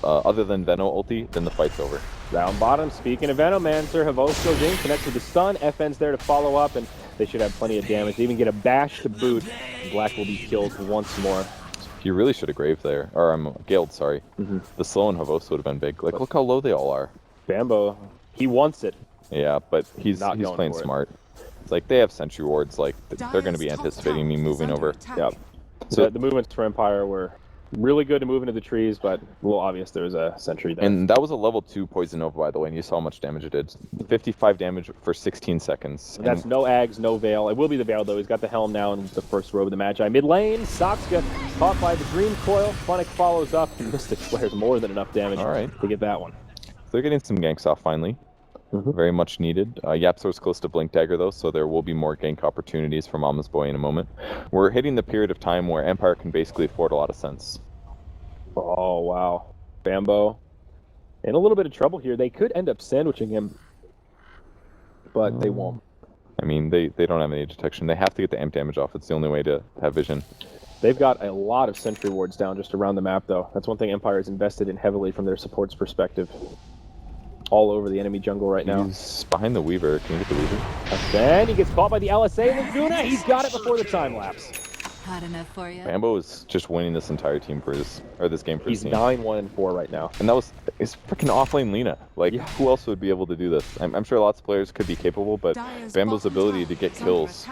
Speaker 2: other than Veno ulti, then the fight's over.
Speaker 1: Down bottom, speaking of Venomancer, Havos goes in, connects with the stun. FN's there to follow up, and they should have plenty of damage. They even get a bash to boot. Black will be killed once more.
Speaker 2: You really should have Graved there. Or, Galed, sorry. The slow and Havos would have been big. Like, look how low they all are.
Speaker 1: Bambo, he wants it.
Speaker 2: Yeah, but he's playing smart. It's like, they have sentry wards. Like, they're going to be anticipating me moving over.
Speaker 1: Yep. So the movements for Empire were really good to move into the trees, but a little obvious there was a sentry there.
Speaker 2: And that was a level 2 Poison Nova, by the way, and you saw how much damage it did. 55 damage for 16 seconds.
Speaker 1: And that's no Ags, no Veil. It will be the Veil, though. He's got the Helm now in the first row of the Magi. Mid lane, Soxka caught by the Dream Coil. Funnick follows up. Mystic Flare's more than enough damage to get that one.
Speaker 2: They're getting some ganks off finally. Very much needed. Yapzor's close to Blink Dagger, though, so there will be more gank opportunities for Mama's Boy in a moment. We're hitting the period of time where Empire can basically afford a lot of sense.
Speaker 1: Oh, wow. Bambo in a little bit of trouble here. They could end up sandwiching him, but they won't.
Speaker 2: I mean, they don't have any detection. They have to get the amp damage off. It's the only way to have vision.
Speaker 1: They've got a lot of sentry wards down just around the map, though. That's one thing Empire has invested in heavily from their support's perspective. All over the enemy jungle right now.
Speaker 2: He's behind the Weaver. Can you get the Weaver?
Speaker 1: And then he gets caught by the LSA. Laguna, he's got it before the time lapse.
Speaker 4: Hot enough for you.
Speaker 2: Bambo is just winning this entire team for this game for his team.
Speaker 1: He's 9-1-4 right now.
Speaker 2: And that was his freaking offlane Lina. Like, who else would be able to do this? I'm sure lots of players could be capable, but Bambo's ability to get kills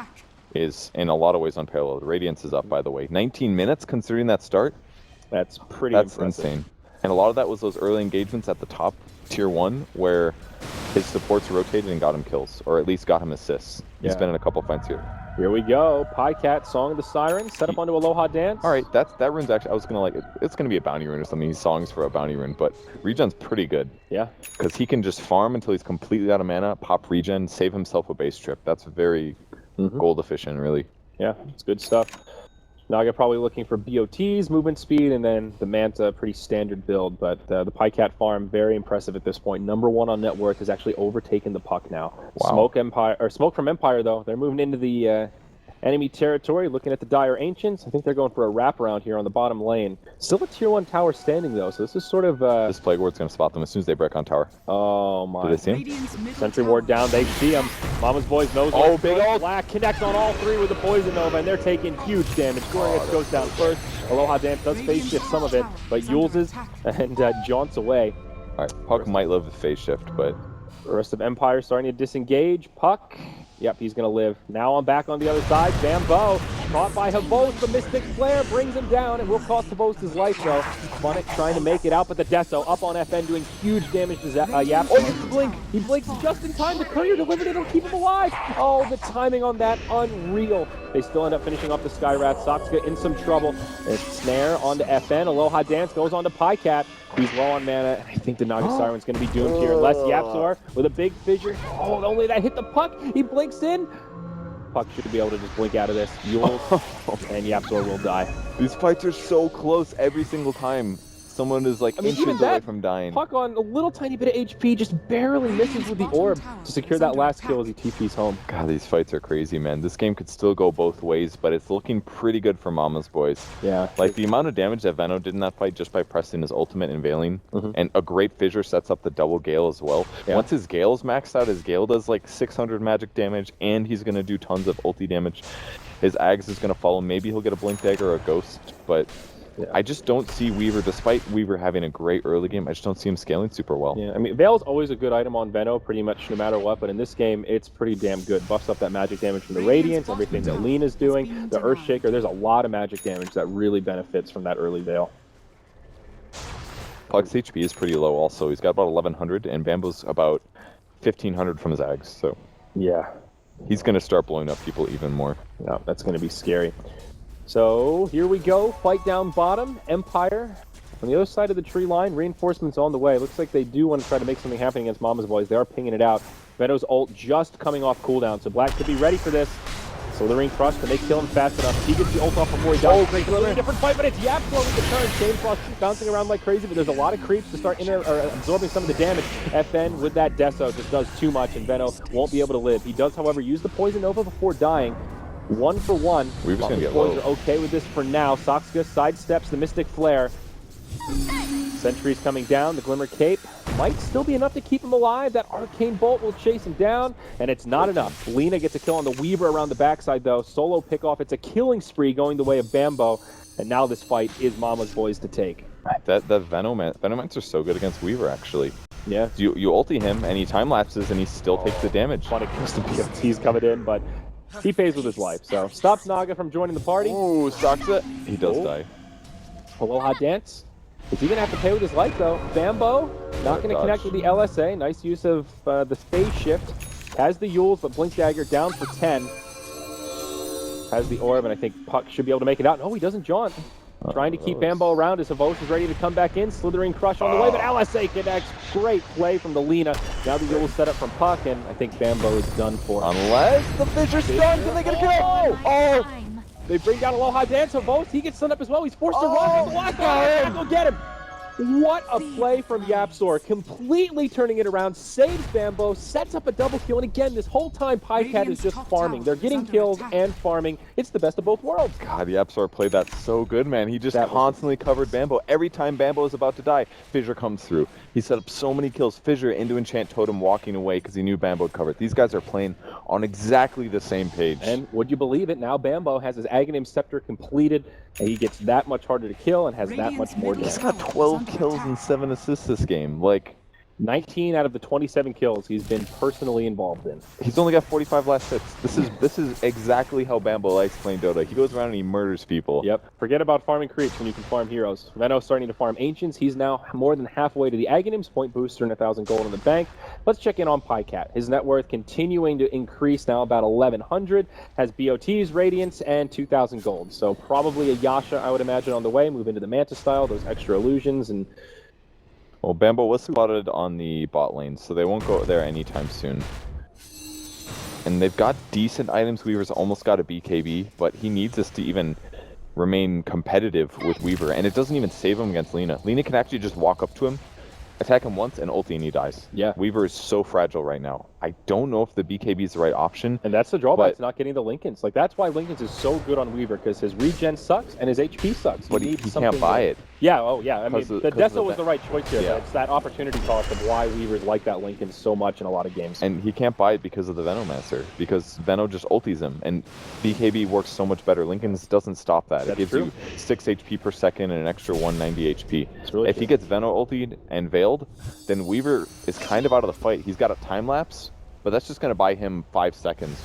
Speaker 2: is in a lot of ways unparalleled. Radiance is up, by the way. 19 minutes considering that start?
Speaker 1: That's pretty impressive.
Speaker 2: Insane. And a lot of that was those early engagements at the top, tier 1, where his supports rotated and got him kills, or at least got him assists. He's been in a couple fights here.
Speaker 1: Here we go. Pycat, Song of the Siren, set up onto Aloha Dance.
Speaker 2: All right, that rune's actually, I was going to it's going to be a bounty rune or something. These songs for a bounty rune, but regen's pretty good. Yeah. Because he can just farm until he's completely out of mana, pop regen, save himself a base trip. That's very gold efficient, really.
Speaker 1: Yeah, it's good stuff. Naga probably looking for BOTs, movement speed, and then the Manta, pretty standard build. But the Pycat farm, very impressive at this point. #1 on net worth, has actually overtaken the Puck now. Wow. Smoke from Empire, though. They're moving into the enemy territory, looking at the Dire Ancients. I think they're going for a wraparound here on the bottom lane. Still a tier 1 tower standing, though, so this is sort of...
Speaker 2: This Plague Ward's going to spot them as soon as they break on tower.
Speaker 1: Oh, my.
Speaker 2: Do they see him?
Speaker 1: Sentry Ward down, they see him. Mama's Boys knows big ult. Black connect on all 3 with the Poison Nova, and they're taking huge damage. Goriax goes down first. Aloha Dance does phase shift some of it, but Yuleses and jaunts away.
Speaker 2: All right, Puck might live the phase shift, but...
Speaker 1: The rest of Empire starting to disengage. Puck, yep, he's going to live. Now I'm back on the other side. Bambo caught by Havos. The Mystic Flare brings him down and will cost Havos his life, though. Funnick trying to make it out, but the Deso up on FN doing huge damage to Yap. Oh, he blinks. He blinks just in time. The courier delivered it. It'll keep him alive. Oh, the timing on that, unreal. They still end up finishing off the Skyrat. Soxka in some trouble. It's Snare onto FN. Aloha Dance goes on to Pycat. He's low on mana, and I think the Naga Siren's going to be doomed here unless Yapzor with a big fissure. Oh, only that hit the puck. He blinks in. Puck should be able to just blink out of this. Yules, and Yapzor will die.
Speaker 2: These fights are so close every single time. Someone is like inches away from dying.
Speaker 1: Puck on a little tiny bit of HP, just barely misses with the orb to secure that last kill as he TP's home.
Speaker 2: God, these fights are crazy, man. This game could still go both ways, but it's looking pretty good for Mama's boys.
Speaker 1: Yeah.
Speaker 2: Like the amount of damage that Veno did in that fight just by pressing his ultimate and veiling, and a great fissure sets up the double Gale as well. Yeah. Once his Gale's maxed out, his Gale does like 600 magic damage, and he's going to do tons of ulti damage. His Ags is going to follow. Maybe he'll get a Blink Dagger or a Ghost, but... Yeah. I just don't see Weaver, despite Weaver having a great early game, I just don't see him scaling super well.
Speaker 1: Yeah, I mean, Veil's always a good item on Veno, pretty much no matter what, but in this game, it's pretty damn good. Buffs up that magic damage from the Radiance, everything that Lena's doing, the Earthshaker, there's a lot of magic damage that really benefits from that early Veil.
Speaker 2: Puck's HP is pretty low also. He's got about 1100, and Bambo's about 1500 from his Ags, so...
Speaker 1: Yeah.
Speaker 2: He's going to start blowing up people even more.
Speaker 1: Yeah, that's going to be scary. So here we go, fight down bottom, Empire. On the other side of the tree line, reinforcements on the way. Looks like they do want to try to make something happen against Mama's boys. They are pinging it out. Veno's ult just coming off cooldown, so Black could be ready for this. Slithering Crush, can they kill him fast enough? He gets the ult off before he dies. Great, a different fight, but it's Yapzor with the turn. Chain Frost bouncing around like crazy, but there's a lot of creeps to start absorbing some of the damage. FN with that Deso just does too much, and Veno won't be able to live. He does, however, use the Poison Nova before dying. 1 for 1.
Speaker 2: Weaver's gonna get
Speaker 1: boys
Speaker 2: low.
Speaker 1: are okay with this for now. Soxka sidesteps the Mystic Flare. Sentry's coming down. The Glimmer Cape might still be enough to keep him alive. That Arcane Bolt will chase him down, and it's not enough. Lena gets a kill on the Weaver around the backside, though. Solo pickoff. It's a killing spree going the way of Bambo, and now this fight is Mama's boys to take.
Speaker 2: That Venomants are so good against Weaver, actually.
Speaker 1: Yeah.
Speaker 2: You ulti him, and he time lapses, and he still takes the damage.
Speaker 1: Funnick goes to BFT's coming in, but he pays with his life, so stops Naga from joining the party.
Speaker 2: Ooh, Soxa. He does die.
Speaker 1: Aloha Dance. Is he going to have to pay with his life, though? Bambo, not going to connect with the LSA. Nice use of the phase shift. Has the Yules, but Blink Dagger down for 10. Has the orb, and I think Puck should be able to make it out. No, he doesn't jaunt. Trying to keep Bambo around as Havos is ready to come back in. Slithering Crush on the way, but LSA connects. Great play from the Lena. Now the Yules set up from Puck, and I think Bambo is done for.
Speaker 2: Unless the Fissure stuns and they get a kill! Oh!
Speaker 1: They bring down Aloha Dance. Havos, he gets stunned up as well. He's forced to run. The last guy, go get him. What a play from Yapzor, completely turning it around, saves Bambo, sets up a double kill, and again, this whole time Pycat is just farming. They're getting kills and farming. It's the best of both worlds.
Speaker 2: God, Yapzor played that so good, man. He just constantly covered Bambo. Every time Bambo is about to die, Fissure comes through. He set up so many kills. Fissure into Enchant Totem walking away because he knew Bambo would cover it. These guys are playing on exactly the same page.
Speaker 1: And would you believe it, now Bambo has his Aghanim Scepter completed, and he gets that much harder to kill and has that much more damage.
Speaker 2: He's got 12 kills and 7 assists this game. Like,
Speaker 1: 19 out of the 27 kills he's been personally involved in.
Speaker 2: He's only got 45 last hits. This is exactly how Bambo likes playing Dota. He goes around and he murders people.
Speaker 1: Yep. Forget about farming creeps when you can farm heroes. Veno's starting to farm Ancients. He's now more than halfway to the Aghanims, point booster and 1,000 gold in the bank. Let's check in on Pycat. His net worth continuing to increase, now about 1,100. Has BOTs, Radiance, and 2,000 gold. So probably a Yasha, I would imagine, on the way. Move into the Manta style, those extra illusions, and
Speaker 2: well, Bambo was spotted on the bot lane, so they won't go there anytime soon. And they've got decent items. Weaver's almost got a BKB, but he needs us to even remain competitive with Weaver, and it doesn't even save him against Lena. Lena can actually just walk up to him, attack him once, and ulti, and he dies.
Speaker 1: Yeah.
Speaker 2: Weaver is so fragile right now. I don't know if the BKB is the right option.
Speaker 1: And that's the drawback to not getting the Lincolns. Like, that's why Lincolns is so good on Weaver, because his regen sucks and his HP sucks.
Speaker 2: But he can't buy it.
Speaker 1: Yeah, oh yeah. I mean, the Deso was the right choice here,
Speaker 2: yeah.
Speaker 1: But it's that opportunity cost of why Weavers like that Lincoln so much in a lot of games.
Speaker 2: And he can't buy it because of the Venomancer, because Veno just ultis him, and BKB works so much better. Lincoln's doesn't stop that. It gives you 6 HP per second and an extra 190 HP. If he gets Veno ultied and veiled, then Weaver is kind of out of the fight. He's got a time lapse, but that's just going to buy him 5 seconds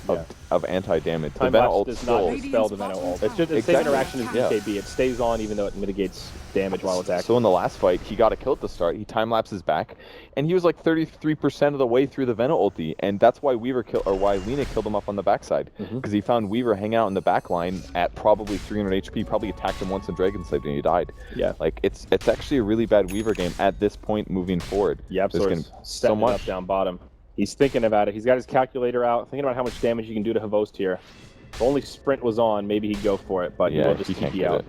Speaker 2: of anti-damage. The
Speaker 1: Time
Speaker 2: Venom
Speaker 1: lapse
Speaker 2: ult
Speaker 1: does not
Speaker 2: still...
Speaker 1: dispel the Venom ult. It's just the same interaction as BKB. It stays on even though it mitigates damage while it's active.
Speaker 2: So in the last fight, he got a kill at the start. He time lapses back, and he was like 33% of the way through the Venom ulti, and that's why why Lina killed him up on the backside, because he found Weaver hanging out in the back line at probably 300 HP. Probably attacked him once in Dragon Slayed and he died.
Speaker 1: Yeah,
Speaker 2: like it's actually a really bad Weaver game at this point moving forward.
Speaker 1: Yeah,
Speaker 2: there's
Speaker 1: so much up down bottom. He's thinking about it. He's got his calculator out, thinking about how much damage he can do to Havost here. If only Sprint was on, maybe he'd go for it, but
Speaker 2: yeah,
Speaker 1: he can't get out.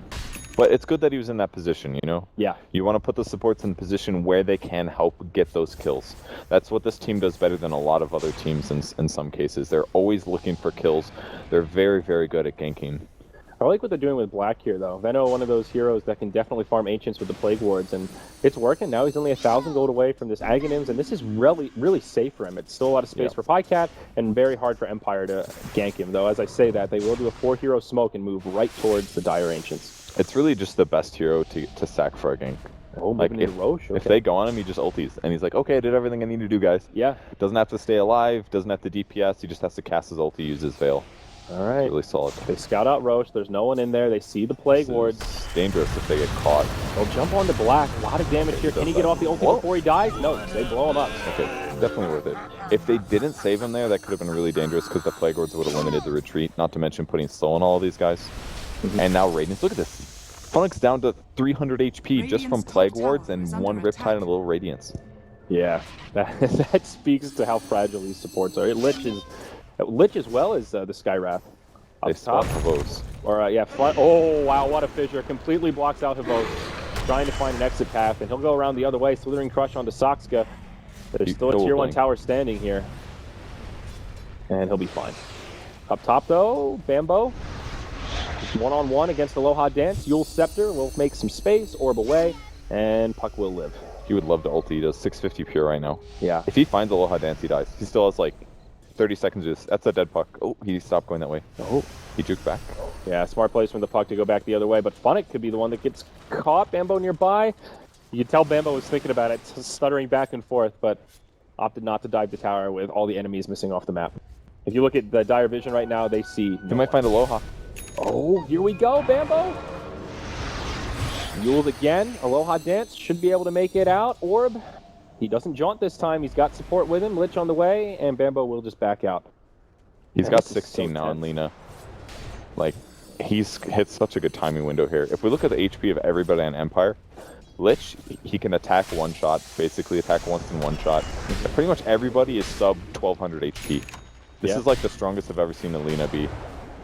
Speaker 2: But it's good that he was in that position, you know?
Speaker 1: Yeah.
Speaker 2: You want to put the supports in a position where they can help get those kills. That's what this team does better than a lot of other teams in some cases. They're always looking for kills. They're very, very good at ganking.
Speaker 1: I like what they're doing with Black here, though. Veno, one of those heroes that can definitely farm Ancients with the Plague Wards, and it's working. Now he's only 1,000 gold away from this Aghanims, and this is really, really safe for him. It's still a lot of space for Pycat, and very hard for Empire to gank him, though. As I say that, they will do a 4-hero smoke and move right towards the Dire Ancients.
Speaker 2: It's really just the best hero to sack for a gank.
Speaker 1: Oh, like Roche. Okay.
Speaker 2: If they go on him, he just ulties, and he's like, okay, I did everything I need to do, guys.
Speaker 1: Yeah.
Speaker 2: Doesn't have to stay alive, doesn't have to DPS, he just has to cast his ulti, use his Veil.
Speaker 1: All right.
Speaker 2: Really solid.
Speaker 1: They scout out Roche. There's no one in there. They see the Plague Wards.
Speaker 2: It's dangerous if they get caught.
Speaker 1: They'll jump onto Black. A lot of damage here. Can he get off the ulti before he dies? No, they blow him up.
Speaker 2: Okay, definitely worth it. If they didn't save him there, that could have been really dangerous because the Plague Wards would have limited the retreat, not to mention putting slow on all of these guys. And now Radiance, look at this. Funnick's down to 300 HP just from Plague Wards and one Riptide and a little Radiance.
Speaker 1: Yeah, that speaks to how fragile these supports are. Lich as well as the Skywrath.
Speaker 2: They spot Havost.
Speaker 1: Or, oh, wow, what a fissure. Completely blocks out Havost. Trying to find an exit path, and he'll go around the other way. Slithering Crush onto Soxka. There's still a tier 1 tower standing here. And he'll be fine. Up top, though, Bambo. One-on-one against Aloha Dance. Yule Scepter will make some space, orb away, and Puck will live.
Speaker 2: He would love to ulti. He does 650 pure right now.
Speaker 1: Yeah.
Speaker 2: If he finds Aloha Dance, he dies. He still has like 30 seconds. That's a dead Puck. Oh, he stopped going that way. Oh, he juked back.
Speaker 1: Yeah, smart place from the Puck to go back the other way, but Funnick could be the one that gets caught. Bambo nearby. You could tell Bambo was thinking about it, stuttering back and forth, but opted not to dive the tower with all the enemies missing off the map. If you look at the Dire Vision right now, they see...
Speaker 2: He might find Aloha.
Speaker 1: Oh, here we go, Bambo! Yuled again. Aloha Dance should be able to make it out. Orb. He doesn't jaunt this time. He's got support with him. Lich on the way, and Bambo will just back out.
Speaker 2: He's got 16 now on Lina. Like, he's hit such a good timing window here. If we look at the HP of everybody on Empire, Lich, he can attack one shot, basically attack once in one shot. Pretty much everybody is sub 1200 HP. This is like the strongest I've ever seen a Lina be.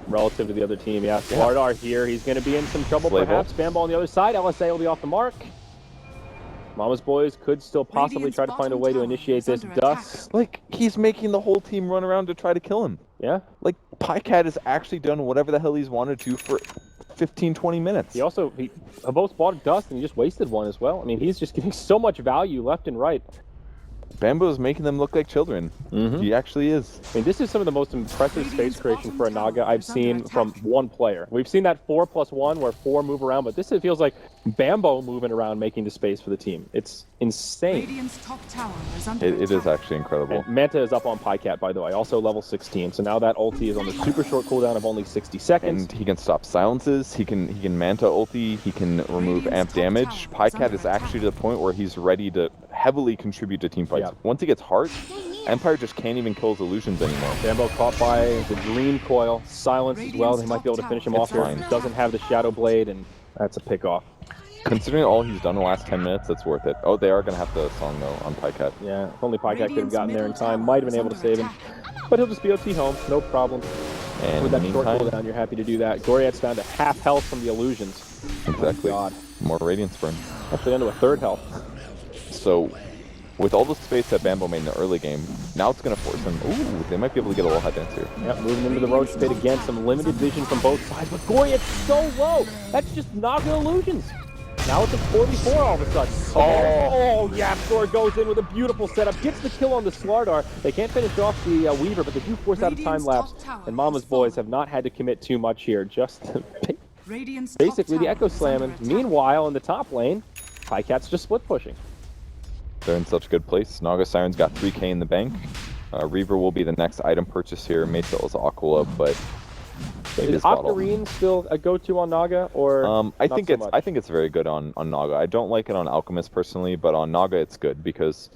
Speaker 2: Relative to the other team, yeah. Slardar here, he's going to be in some trouble perhaps. Bambo on the other side, LSA will be off the mark. Mama's Boys could still possibly try to find a way to initiate this dust. Like, he's making the whole team run around to try to kill him.
Speaker 1: Yeah.
Speaker 2: Like, Pycat has actually done whatever the hell he's wanted to for 15, 20 minutes.
Speaker 1: He both bought a dust and he just wasted one as well. I mean, he's just getting so much value left and right.
Speaker 2: Bambo's making them look like children. He actually is.
Speaker 1: I mean, this is some of the most impressive space creation for a Naga I've seen from one player. We've seen that 4+1 where 4 move around, but this feels like Bambo moving around making the space for the team. It's insane.
Speaker 2: It is actually incredible.
Speaker 1: And Manta is up on Pycat, by the way, also level 16. So now that ulti is on the super short cooldown of only 60 seconds.
Speaker 2: And he can stop silences, he can Manta ulti, he can remove amp damage. Pycat is actually to the point where he's ready to heavily contribute to team fights. Once he gets heart, Empire just can't even kill his illusions anymore.
Speaker 1: Bambo caught by the Dream Coil, silence as well. They might be able to finish him off here. Doesn't have the Shadow Blade, and that's a pick off.
Speaker 2: Considering all he's done in the last 10 minutes, that's worth it. Oh, they are going to have the song, though, on Pycat.
Speaker 1: Yeah, if only Pycat could have gotten there in time. Might have been able to save him. But he'll just BOT home, no problem.
Speaker 2: And
Speaker 1: with that short cooldown, you're happy to do that. Goriat's down to half health from the illusions.
Speaker 2: Exactly.
Speaker 1: Oh, God.
Speaker 2: More Radiance Burn.
Speaker 1: Actually down to a third health.
Speaker 2: So, with all the space that Bambo made in the early game, now it's going to force him. Ooh, they might be able to get a little high dance here.
Speaker 1: Yep, moving into the Roach Pit again. Some limited vision from both sides. But Goriat's so low. That's just Naga illusions. Now it's a 44 all of a sudden. Oh, Yapstor goes in with a beautiful setup. Gets the kill on the Slardar. They can't finish off the Weaver, but they do force out a time lapse. And Mama's Boys have not had to commit too much here. Just basically the Echo Slam. And meanwhile, in the top lane, Pycat's just split pushing.
Speaker 2: They're in such a good place. Naga Siren's got 3k in the bank. Reaver will be the next item purchase here. May still as Aquila, but maybe
Speaker 1: Is
Speaker 2: his bottle.
Speaker 1: Octarine still a go-to on Naga, or
Speaker 2: I
Speaker 1: not
Speaker 2: think
Speaker 1: so
Speaker 2: it's
Speaker 1: much?
Speaker 2: very good on Naga. I don't like it on Alchemist personally, but on Naga it's good because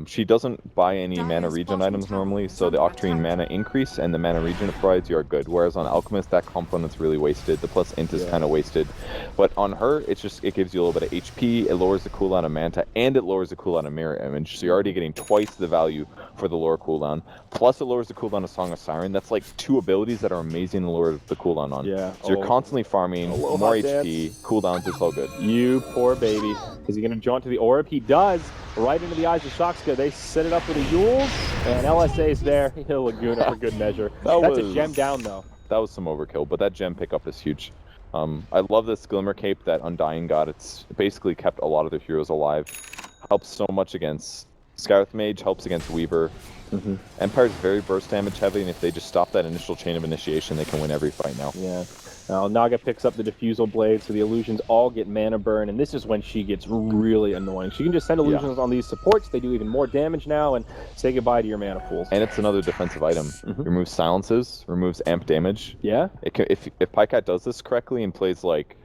Speaker 2: she doesn't buy any mana regen items normally, so the Octarine mana increase and the mana regen it provides you are good. Whereas on Alchemist, that component's really wasted. The plus int is kind of wasted. But on her, it gives you a little bit of HP, it lowers the cooldown of Manta, and it lowers the cooldown of Mirror Image. So you're already getting twice the value for the lower cooldown. Plus it lowers the cooldown of Song of Siren. That's like 2 abilities that are amazing to lower the cooldown on.
Speaker 1: Yeah.
Speaker 2: So you're constantly farming, more HP, cooldowns, it's all good.
Speaker 1: You poor baby. Is he going to jaunt to the orb? He does. Right into the eyes of Shoxka. They set it up with a Yule, and LSA's there. He'll Laguna for good measure. That's a gem down, though.
Speaker 2: That was some overkill, but that gem pickup is huge. I love this Glimmer Cape that Undying got. It's basically kept a lot of their heroes alive. Helps so much against Skywrath Mage, helps against Weaver. Empire's very burst damage heavy, and if they just stop that initial chain of initiation, they can win every fight now.
Speaker 1: Yeah. Now, Naga picks up the Diffusal Blade, so the illusions all get mana burn, and this is when she gets really annoying. She can just send illusions on these supports, they do even more damage now, and say goodbye to your mana pools.
Speaker 2: And it's another defensive item. Removes silences, removes amp damage.
Speaker 1: Yeah?
Speaker 2: If Pycat does this correctly and plays like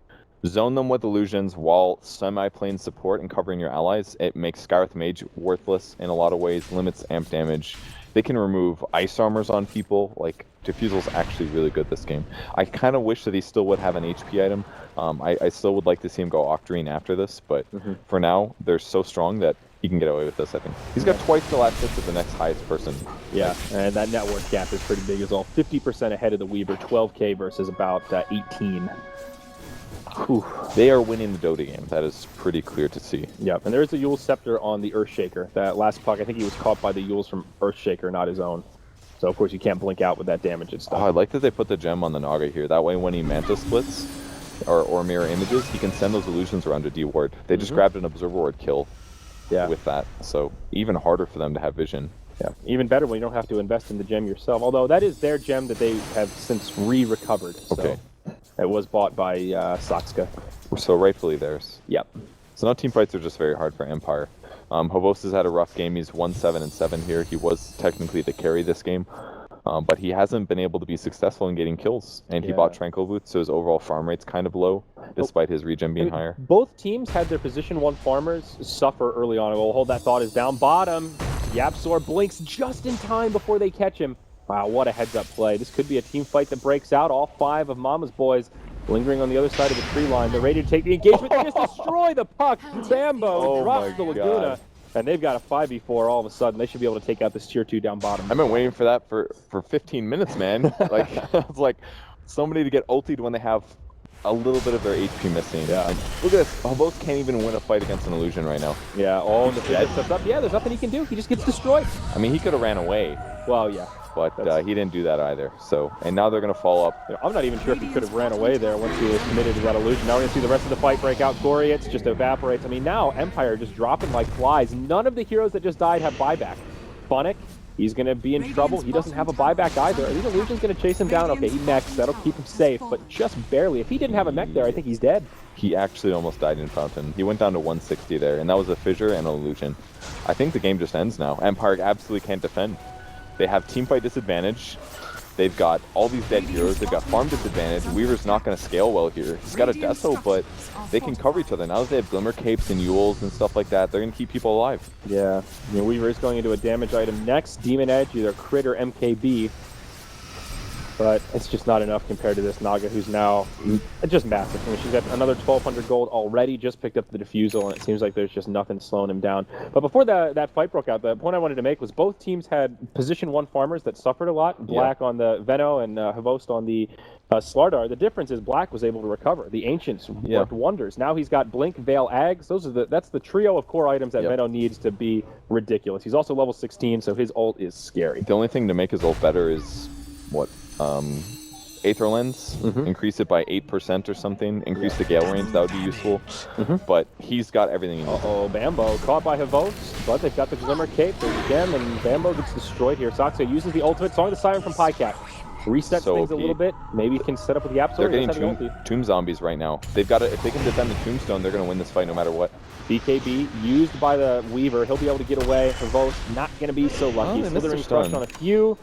Speaker 2: zone them with illusions while semi-playing support and covering your allies, it makes Skywrath Mage worthless in a lot of ways, limits amp damage. They can remove ice armors on people. Like, Diffusal's actually really good this game. I kind of wish that he still would have an HP item. I still would like to see him go Octarine after this, but for now, they're so strong that he can get away with this, I think. He's got twice the last hits of the next highest person.
Speaker 1: Yeah, and that network gap is pretty big as well. 50% ahead of the Weaver, 12k versus about 18. Whew.
Speaker 2: They are winning the Dota game. That is pretty clear to see.
Speaker 1: Yep, and there's the Yule Scepter on the Earthshaker. That last puck, I think he was caught by the Yules from Earthshaker, not his own. So, of course, you can't blink out with that damage and stuff.
Speaker 2: Oh, I like that they put the gem on the Naga here. That way, when he Manta splits or mirror images, he can send those illusions around to D-Ward. They just grabbed an Observer Ward kill with that. So, even harder for them to have vision.
Speaker 1: Yeah, even better when you don't have to invest in the gem yourself. Although, that is their gem that they have since re-recovered. So.
Speaker 2: Okay.
Speaker 1: It was bought by Soxka.
Speaker 2: So rightfully theirs.
Speaker 1: Yep.
Speaker 2: So now team fights are just very hard for Empire. Havos has had a rough game. He's 1-7-7 here. He was technically the carry this game, but he hasn't been able to be successful in getting kills. And he bought Tranquil Boots, so his overall farm rate's kind of low, despite his regen being higher.
Speaker 1: Both teams had their position 1 farmers suffer early on. We'll hold that thought is down bottom. Yapsor blinks just in time before they catch him. Wow, what a heads-up play. This could be a team fight that breaks out. All 5 of Mama's boys lingering on the other side of the tree line. They're ready to take the engagement. They just destroy the puck. Bambo drops the Laguna. And they've got a 5v4 all of a sudden. They should be able to take out this tier 2 down bottom.
Speaker 2: I've been waiting for that for 15 minutes, man. Like, it's like somebody to get ultied when they have a little bit of their HP missing.
Speaker 1: Yeah.
Speaker 2: And look at this. Both can't even win a fight against an illusion right now.
Speaker 1: Yeah, all in the sets up. Yeah, there's nothing he can do. He just gets destroyed.
Speaker 2: I mean, he could have ran away.
Speaker 1: Well, yeah.
Speaker 2: But he didn't do that either. So, and now they're going to follow up.
Speaker 1: I'm not even sure if he could have ran away there once he was committed to that illusion. Now we're going to see the rest of the fight break out. Gorietz just evaporates. I mean, now Empire just dropping like flies. None of the heroes that just died have buyback. Funnick, he's going to be in trouble. He doesn't have a buyback either. Are these illusions going to chase him down? Okay, he mechs. That'll keep him safe, but just barely. If he didn't have a mech there, I think he's dead.
Speaker 2: He actually almost died in Fountain. He went down to 160 there, and that was a fissure and an illusion. I think the game just ends now. Empire absolutely can't defend. They have teamfight disadvantage. They've got all these dead heroes. They've got farm disadvantage. Weaver's not going to scale well here. He's got a Deso, but they can cover each other. Now that they have Glimmer Capes and Yules and stuff like that, they're going to keep people alive.
Speaker 1: Yeah. Weaver is going into a damage item next. Demon Edge, either Crit or MKB. But it's just not enough compared to this Naga, who's now just massive. I mean, she's got another 1,200 gold already, just picked up the Diffusal, and it seems like there's just nothing slowing him down. But before that fight broke out, the point I wanted to make was both teams had position 1 farmers that suffered a lot. Black on the Veno and Havost on the Slardar. The difference is Black was able to recover. The Ancients worked wonders. Now he's got Blink, Veil, Ags. That's the trio of core items that Veno needs to be ridiculous. He's also level 16, so his ult is scary.
Speaker 2: The only thing to make his ult better is, what, Aether Lens, increase it by 8% or something, increase the Gale range, that would be useful. But he's got everything he needs.
Speaker 1: Bambo caught by Havost, but they've got the Glimmer Cape, there's a gem, and Bambo gets destroyed here. Soxa uses the ultimate, Song of the Siren from Pycat. resets
Speaker 2: So
Speaker 1: things a
Speaker 2: OP.
Speaker 1: little bit. Maybe can set up with Yapzor.
Speaker 2: They're
Speaker 1: That's
Speaker 2: getting
Speaker 1: heavy ulti.
Speaker 2: tomb zombies right now. They've got to, if they can defend the tombstone, they're going to win this fight no matter what.
Speaker 1: BKB used by the Weaver. He'll be able to get away. Hervos not going to be so lucky.
Speaker 2: Oh, they missed their
Speaker 1: Slithering crush
Speaker 2: stun.
Speaker 1: on a few.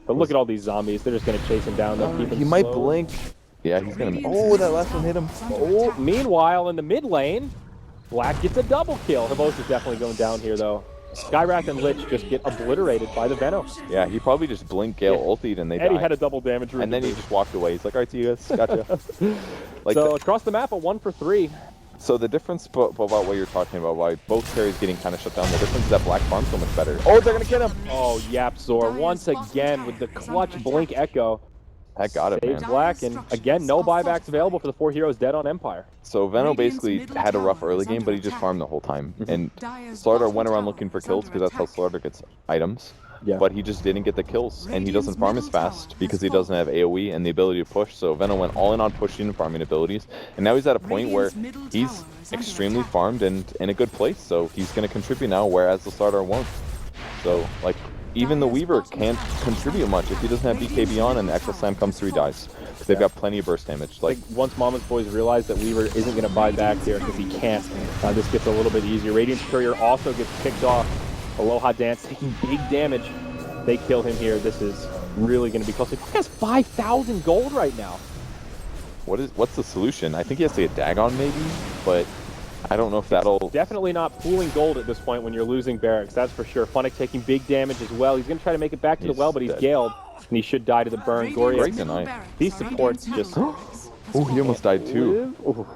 Speaker 1: But look at all these zombies. They're just going to chase him down. They'll keep him
Speaker 2: He might
Speaker 1: slow.
Speaker 2: blink. Yeah, he's going to... Oh, that last one hit him.
Speaker 1: Oh, meanwhile, in the mid lane, Black gets a double kill. Hervos is definitely going down here, though. Skywrath and Lich just get obliterated by the Venom.
Speaker 2: Yeah, he probably just blinked Gale ultied and they
Speaker 1: Eddie
Speaker 2: died.
Speaker 1: had a double damage.
Speaker 2: And then he just walked away. He's like, all right, see you guys. Gotcha. Like
Speaker 1: so across the map, a 1 for 3.
Speaker 2: So the difference about what you're talking about, why both carries getting kind of shut down, the difference is that Black farms so much better. Oh, they're going to get him.
Speaker 1: Oh, Yapzor once again with the clutch blink echo.
Speaker 2: That got it,
Speaker 1: Saves
Speaker 2: man.
Speaker 1: Black, and again, no buybacks available for the 4 heroes dead on Empire.
Speaker 2: So Veno basically had a rough early game, but he just farmed the whole time. And Slardar went around looking for kills because that's how Slardar gets items.
Speaker 1: Yeah.
Speaker 2: But he just didn't get the kills, and he doesn't farm as fast because he doesn't have AoE and the ability to push. So Veno went all in on pushing and farming abilities, and now he's at a point where he's extremely farmed and in a good place. So he's going to contribute now, whereas the Slardar won't. So like even the Weaver can't contribute much if he doesn't have BKB on and the Echo Slam comes through, he dies. They've got plenty of burst damage. Like
Speaker 1: once Mama's Boys realize that Weaver isn't going to buy back here because he can't, this gets a little bit easier. Radiant's Courier also gets kicked off. Aloha Dance taking big damage. They kill him here. This is really going to be close. He has 5,000 gold right now.
Speaker 2: what's the solution? I think he has to get Dagon maybe, but I don't know if that'll...
Speaker 1: Definitely not pooling gold at this point when you're losing barracks, that's for sure. Funnick taking big damage as well. He's going to try to make it back to the well, but he's
Speaker 2: dead.
Speaker 1: galed, and he should die to the burn.
Speaker 2: Great
Speaker 1: Goriax,
Speaker 2: deny.
Speaker 1: these supports just...
Speaker 2: Oh, he almost died too.
Speaker 1: Ooh.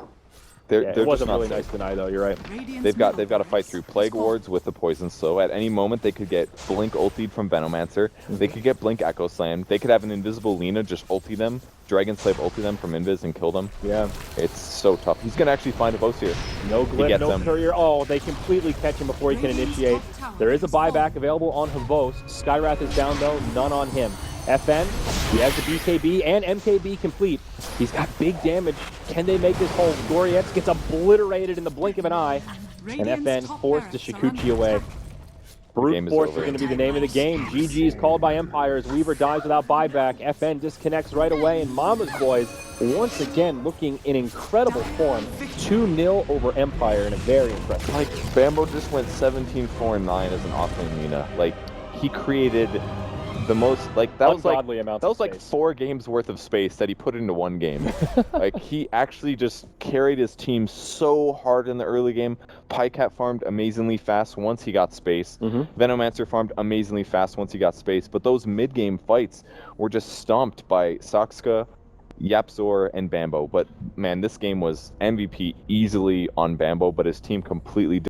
Speaker 2: They're
Speaker 1: It
Speaker 2: just
Speaker 1: wasn't
Speaker 2: not
Speaker 1: really
Speaker 2: safe.
Speaker 1: nice deny, though. You're right.
Speaker 2: They've got to fight through Plague Wards with the poison, so at any moment they could get Blink ultied from Venomancer, they could get Blink Echo Slam, they could have an invisible Lina just ulti them, Dragon Slave ulti them from Invis and kill them.
Speaker 1: Yeah.
Speaker 2: It's so tough. He's gonna actually find a boss here.
Speaker 1: No
Speaker 2: He
Speaker 1: Glyph,
Speaker 2: gets
Speaker 1: no
Speaker 2: them.
Speaker 1: Courier. Oh, they completely catch him before he can initiate. There is a buyback available on Havos. Skywrath is down, though. None on him. FN, he has the BKB and MKB complete. He's got big damage. Can they make this hold? Gorietz gets obliterated in the blink of an eye. And FN forced to Shikuchi away. Brute Force is going to be the name of the game. GG is called by Empire as Weaver dies without buyback. FN disconnects right away, and Mama's Boys once again looking in incredible form. 2-0 over Empire in a very impressive.
Speaker 2: Like, Bambo just went 17-4-9 as an offlane Lina. Like, he created the most, like, that was
Speaker 1: Ungodly amounts of
Speaker 2: like
Speaker 1: space.
Speaker 2: 4 games worth of space that he put into one game. Like, he actually just carried his team so hard in the early game. Pycat farmed amazingly fast once he got space. Venomancer farmed amazingly fast once he got space. But those mid-game fights were just stomped by Sakska, Yapzor, and Bambo. But, man, this game was MVP easily on Bambo, but his team completely